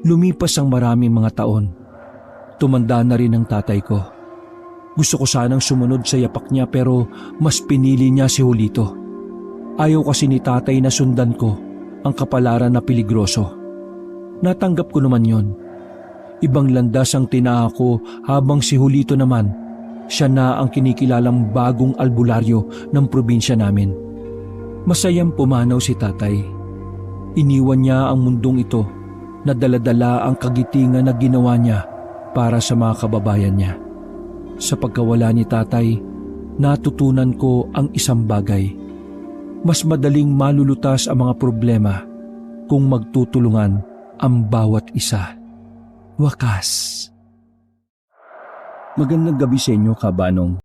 Lumipas ang maraming mga taon. Tumanda na rin ang tatay ko. Gusto ko sanang sumunod sa yapak niya pero mas pinili niya si Julito. Ayaw kasi ni tatay na sundan ko ang kapalaran na peligroso. Natanggap ko naman yon. Ibang landas ang tinaha ko habang si Julito naman, siya na ang kinikilalang bagong albularyo ng probinsya namin. Masayang pumanaw si tatay. Iniwan niya ang mundong ito na dala-dala ang kagitingan na ginawa niya para sa mga kababayan niya. Sa pagkawala ni tatay, natutunan ko ang isang bagay. Mas madaling malulutas ang mga problema kung magtutulungan ang bawat isa. Wakas. Magandang gabi sa inyo, kabanong.